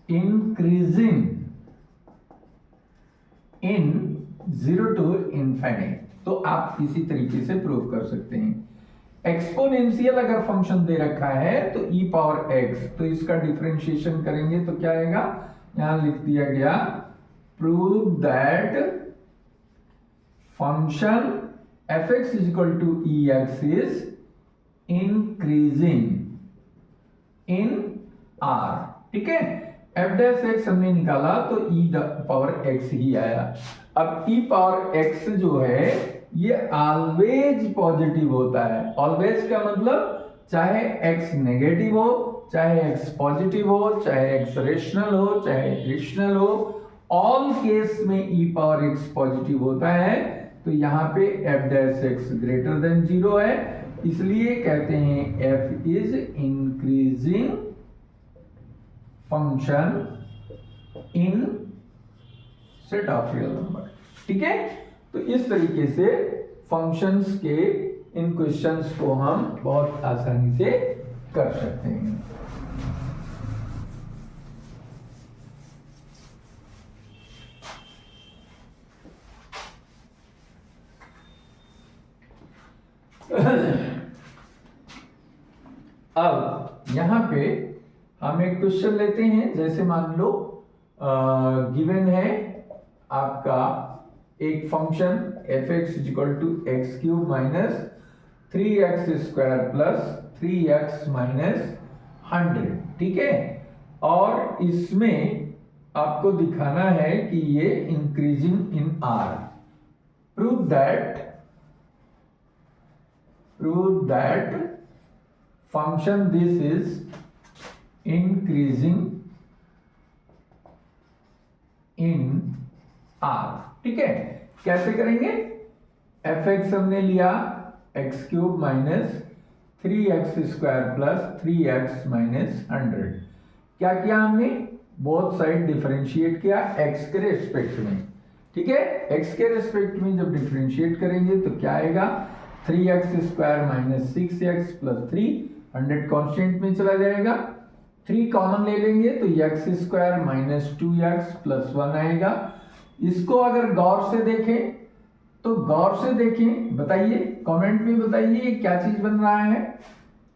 increasing in 0 to infinite। तो आप इसी तरीके से प्रूव कर सकते हैं। एक्सपोनेंशियल अगर फंक्शन दे रखा है तो e पावर x, तो इसका डिफरेंशिएशन करेंगे तो क्या आएगा, यहां लिख दिया गया, prove that function fx is equal to ex is increasing in r। ठीक है, f डैश x हमने निकाला तो e पावर x ही आया। अब e पावर x जो है ये ऑलवेज पॉजिटिव होता है। ऑलवेज का मतलब चाहे x नेगेटिव हो, चाहे x पॉजिटिव हो, चाहे x रेशनल हो, चाहे रेशनल हो, ऑल केस में e पावर x पॉजिटिव होता है। तो यहाँ पे f dash x greater than 0 है, इसलिए कहते हैं f is increasing function in set of real number. ठीक है, तो इस तरीके से फंक्शंस के इन क्वेश्चंस को हम बहुत आसानी से कर सकते हैं। अब यहां पे हम एक क्वेश्चन लेते हैं, जैसे मान लो गिवन है आपका एक function fx is equal to x cube minus 3x square plus 3x minus 100। ठीक है, और इसमें आपको दिखाना है कि ये increasing in r। Prove that function this is increasing in r। ठीक है, कैसे करेंगे, fx हमने लिया x cube minus 3x square plus 3x minus 100। क्या किया हमने, बोथ साइड डिफरेंशिएट किया x के रेस्पेक्ट में। ठीक है, x के रेस्पेक्ट में जब डिफरेंशिएट करेंगे तो क्या आएगा, 3x square minus 6x plus 3, 100 constant में चला जाएगा, 3 कॉमन ले लेंगे तो x square minus 2x plus 1 आएगा। इसको अगर गौर से देखें तो गौर से देखें, बताइए कमेंट में बताइए क्या चीज बन रहा है,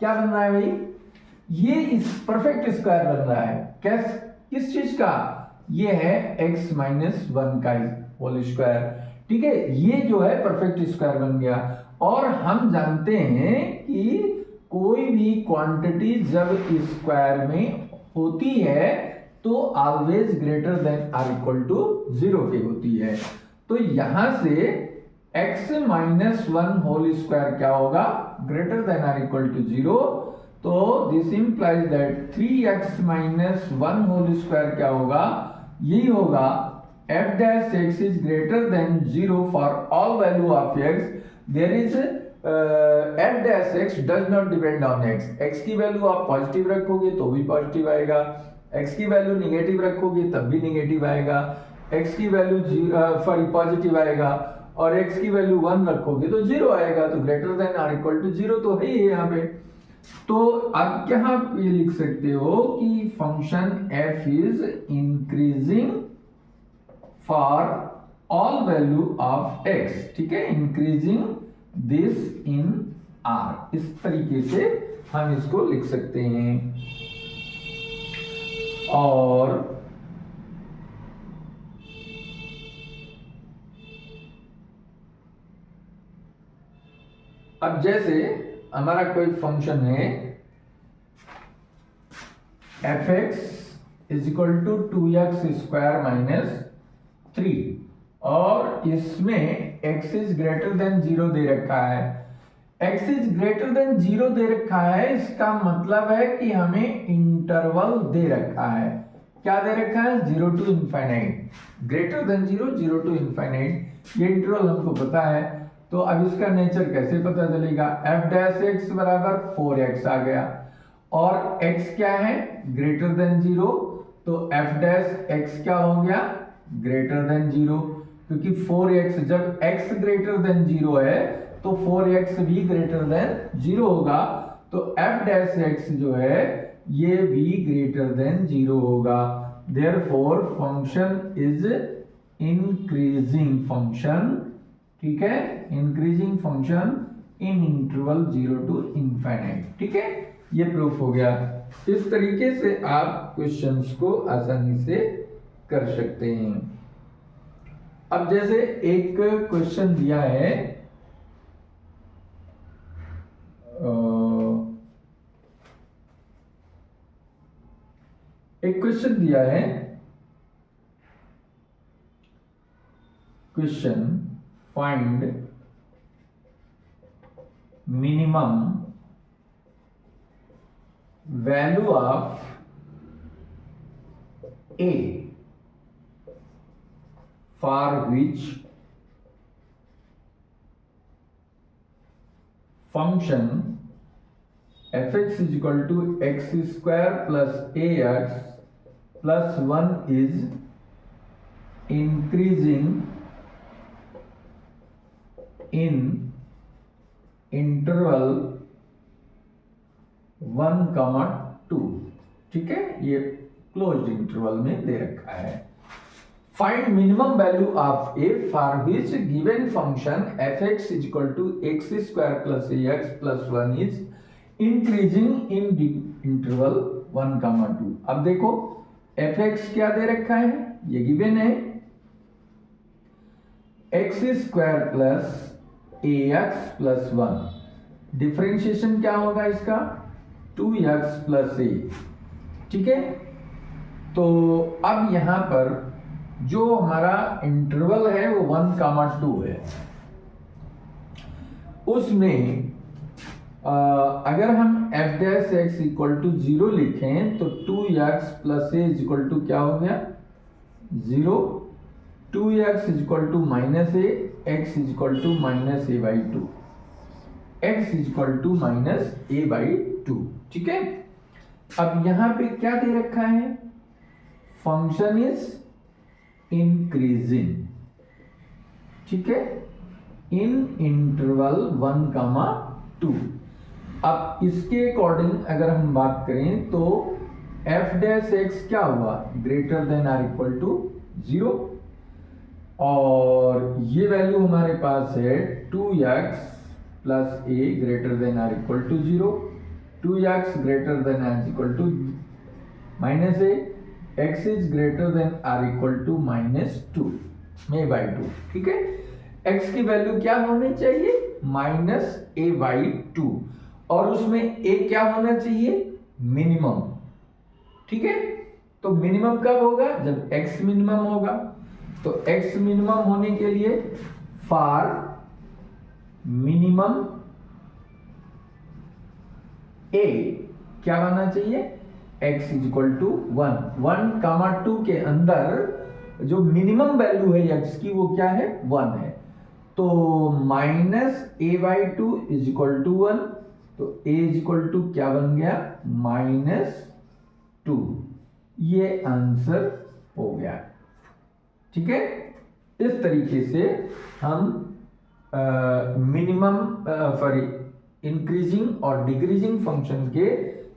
क्या बन रहा है भाई, ये इस परफेक्ट स्क्वायर बन रहा है। किस चीज का, ये है x माइनस 1 का होल स्क्वायर। ठीक है, ये जो है परफेक्ट स्क्वायर बन गया। और हम जानते हैं कि कोई भी क्वांटिटी जब स्क्वायर में होती है तो always greater than or equal to 0 के होती है। तो यहां से x माइनस 1 होल स्क्वायर क्या होगा, greater than or equal to 0। तो this implies that 3x minus 1 whole square क्या होगा, यही होगा f dash x is greater than 0 for all value of x, there is f dash x does not depend on x। x की value आप positive रखोगे तो भी positive आएगा, x की वैल्यू निगेटिव रखोगे तब भी निगेटिव आएगा, x की वैल्यू पॉजिटिव आएगा, और x की वैल्यू 1 रखोगे तो 0 आएगा। तो greater than or equal to 0 तो है ही यहाँ पे। तो आप क्या ये लिख सकते हो कि function f is increasing for all value of x। ठीक है, इंक्रीजिंग दिस इन r, इस तरीके से हम इसको लिख सकते हैं। और अब जैसे हमारा कोई फंक्शन है fx is equal to 2x square minus 3, और इसमें x इज ग्रेटर देन 0 दे रखा है। x इज ग्रेटर देन 0 दे रखा है, इसका मतलब है कि हमें इंटरवल दे रखा है। क्या दे रखा है, 0 to infinite, greater than 0, 0 to infinite, ये इंटरवल हमको पता है। तो अब इसका नेचर कैसे पता चलेगा? एफ डैश एक्स बराबर 4x आ गया और x क्या है? ग्रेटर देन 0, तो एफ डैश x क्या हो गया? ग्रेटर देन 0, क्योंकि 4x जब x ग्रेटर देन 0 है तो 4x भी ग्रेटर देन 0 होगा, तो एफ डैश x जो है ये भी ग्रेटर देन 0 होगा। Therefore function is increasing function, ठीक है, increasing function in interval 0 to infinite, ठीक है, ये प्रूफ हो गया। इस तरीके से आप क्वेश्चंस को आसानी से कर सकते हैं। अब जैसे एक क्वेश्चन दिया है, एक क्वेश्चन दिया है, question find minimum value of a for which function fx is equal to x square plus ax plus 1 is increasing in interval 1,2, ठीक है, ये क्लोज्ड इंटरवल में दे रखा है। Find minimum value of a for which given function fx is equal to x square plus ax plus 1 is increasing in interval 1,2। अब देखो fx क्या दे रखा है, ये गिवन है x square plus ax plus 1, differentiation क्या होगा इसका? 2x प्लस a, ठीक है। तो अब यहां पर जो हमारा इंटरवल है वो 1,2 है, उसमें अगर हम f dash x equal to 0 लिखें तो 2x plus a is equal to क्या हो गया? 0, 2x is equal to minus a, x is equal to minus a by 2, x is equal to minus a by 2, ठीक है। अब यहां पे क्या दे रखा है? फंक्शन इज इंक्रीजिंग, ठीक है, इन इंटरवल 1,2। अब इसके अकॉर्डिंग अगर हम बात करें तो f डैश x क्या हुआ? Greater than or equal to 0, और ये वैल्यू हमारे पास है 2x plus a greater than or equal to 0, 2x greater than or equal to minus a, x is greater than or equal to minus 2 में by 2, ठीक है। x की value क्या होनी चाहिए? माइनस a बाई 2, और उसमें a क्या होना चाहिए? मिनिमम, ठीक है। तो मिनिमम कब होगा? जब x मिनिमम होगा। तो x मिनिमम होने के लिए फॉर मिनिमम a क्या होना चाहिए? x इज इक्वल टू 1,2 के अंदर जो मिनिमम वैल्यू है x की वो क्या है? 1 है। तो minus a by 2 is equal to 1, तो a इज इक्वल टू क्या बन गया? माइनस 2, ये आंसर हो गया, ठीक है। इस तरीके से हम मिनिमम सॉरी इंक्रीजिंग और डिक्रीजिंग फंक्शन के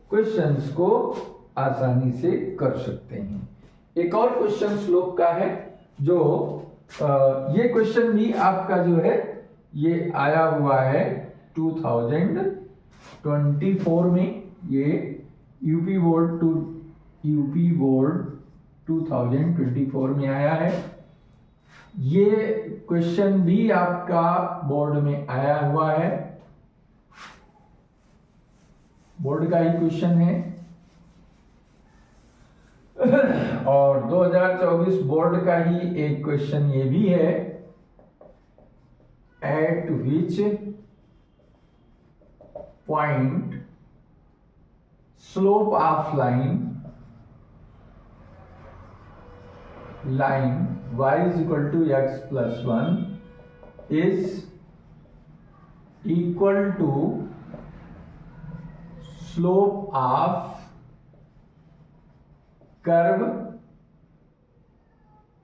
क्वेश्चंस को आसानी से कर सकते हैं। एक और क्वेश्चन स्लोप का है, जो ये क्वेश्चन भी आपका जो है ये आया हुआ है 2024 में, ये यूपी बोर्ड 2024 में आया है। ये क्वेश्चन भी आपका बोर्ड में आया हुआ है, बोर्ड का ही क्वेश्चन है। और 2024 बोर्ड का ही एक क्वेश्चन ये भी है, at which point slope of line y is equal to x plus 1 is equal to slope of curve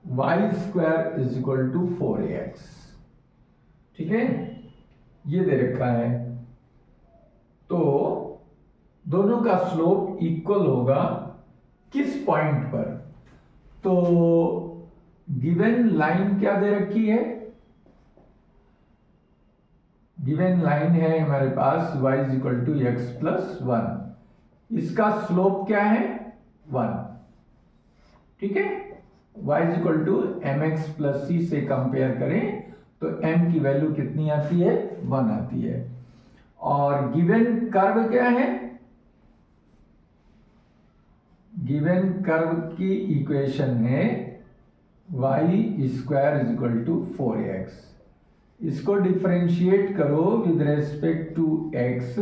y square is equal to 4ax। ठीक है, ये दे रखा है। तो दोनों का स्लोप इक्वल होगा किस पॉइंट पर? तो गिवन लाइन क्या दे रखी है? गिवन लाइन है हमारे पास y is equal to x plus 1। इसका स्लोप क्या है? 1। ठीक है, y is equal to m x plus c से कंपेयर करें तो m की वैल्यू कितनी आती है? 1 आती है। और गिवन कर्व क्या है? गिवन कर्व की इक्वेशन है y square is equal to 4ax। इसको डिफरेंशिएट करो विद रेस्पेक्ट टू x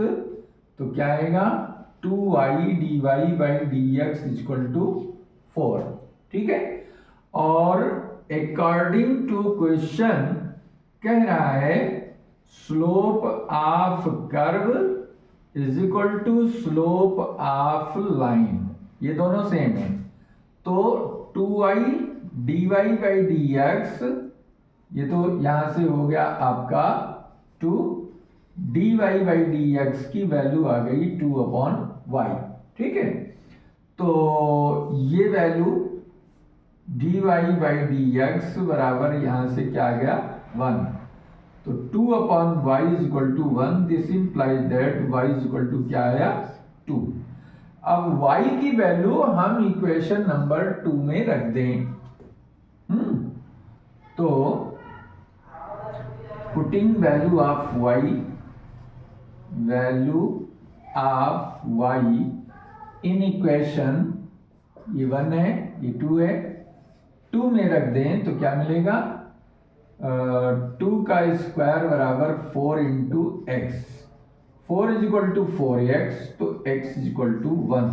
तो क्या आएगा? 2y dy by dx is equal to 4। ठीक है, और अकॉर्डिंग टू क्वेश्चन कह रहा है slope of curve is equal to slope of line. ये दोनों सेम है, तो 2y dy बाई dx, ये तो यहां से हो गया आपका 2 dy बाई dx की वैल्यू आ गई 2/y। ठीक है, तो ये वैल्यू dy बाई dx बराबर यहां से क्या आ गया? 1। तो 2/y is equal to 1। This implies that y is equal to क्या आया? 2। अब y की वैल्यू हम इक्वेशन नंबर 2 में रख दें। तो putting value of y, value of y in equation, ये 1 है, ये 2 है, 2 में रख दें तो क्या मिलेगा? 2 का स्क्वायर बराबर 4 into x. 4 is equal to 4x, तो x is equal to 1।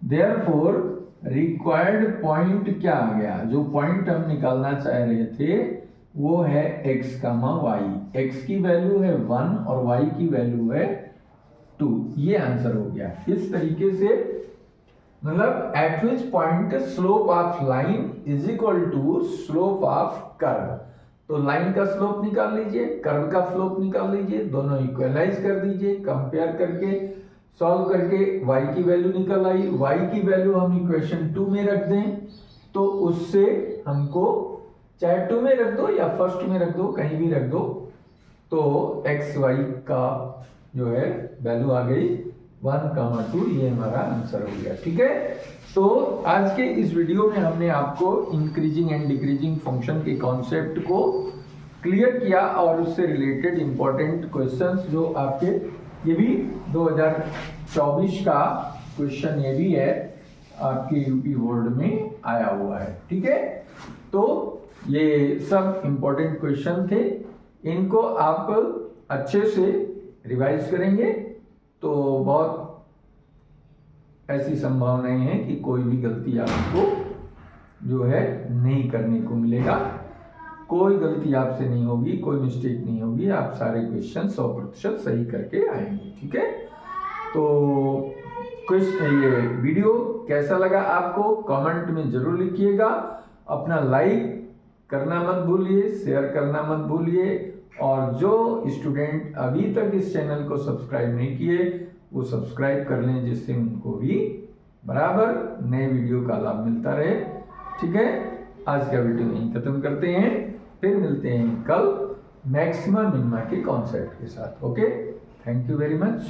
Therefore required point क्या आ गया? जो पॉइंट हम निकालना चाह रहे थे वो है x, y। x की वैल्यू है 1 और y की वैल्यू है 2। ये आंसर हो गया। इस तरीके से मतलब at which point slope of line is equal to slope of curve. तो लाइन का स्लोप निकाल लीजिए, कर्व का स्लोप निकाल लीजिए, दोनों इक्वलाइज कर दीजिए, कंपेयर करके सॉल्व करके y की वैल्यू निकल आई। y की वैल्यू हम इक्वेशन 2 में रख दें तो उससे हमको चाहे 2 में रख दो या फर्स्ट में रख दो, कहीं भी रख दो, तो x y का जो है वैल्यू आ गई 1,2। ये हमारा आंसर हो गया। ठीक है, तो आज के इस वीडियो में हमने आपको इंक्रीजिंग एंड डिक्रीजिंग फंक्शन के कॉन्सेप्ट को क्लियर किया और उससे रिलेटेड इंपॉर्टेंट क्वेश्चंस जो आपके, ये भी 2024 का क्वेश्चन ये भी है आपके यूपी बोर्ड में आया हुआ है। ठीक है, तो ये सब इंपॉर्टेंट क्वेश्चन थे, इनको आप अच्छे से रिवाइज करेंगे तो बहुत ऐसी संभावनाएं हैं कि कोई भी गलती आपको जो है नहीं करने को मिलेगा। कोई गलती आपसे नहीं होगी, कोई मिस्टेक नहीं होगी, आप सारे क्वेश्चन 100% सही करके आएंगे। ठीक है, तो ये वीडियो कैसा लगा आपको कमेंट में जरूर लिखिएगा। अपना लाइक करना मत भूलिए, शेयर करना मत भूलिए, और जो स्टूडेंट अभी तक इस चैनल को सब्सक्राइब नहीं किए वो सब्सक्राइब कर लें, जिससे उनको भी बराबर नए वीडियो का लाभ मिलता रहे। ठीक है, आज का वीडियो यहीं खत्म करते हैं, फिर मिलते हैं कल मैक्सिमा मिनिमा के कॉन्सेप्ट के साथ। Okay, thank you very much.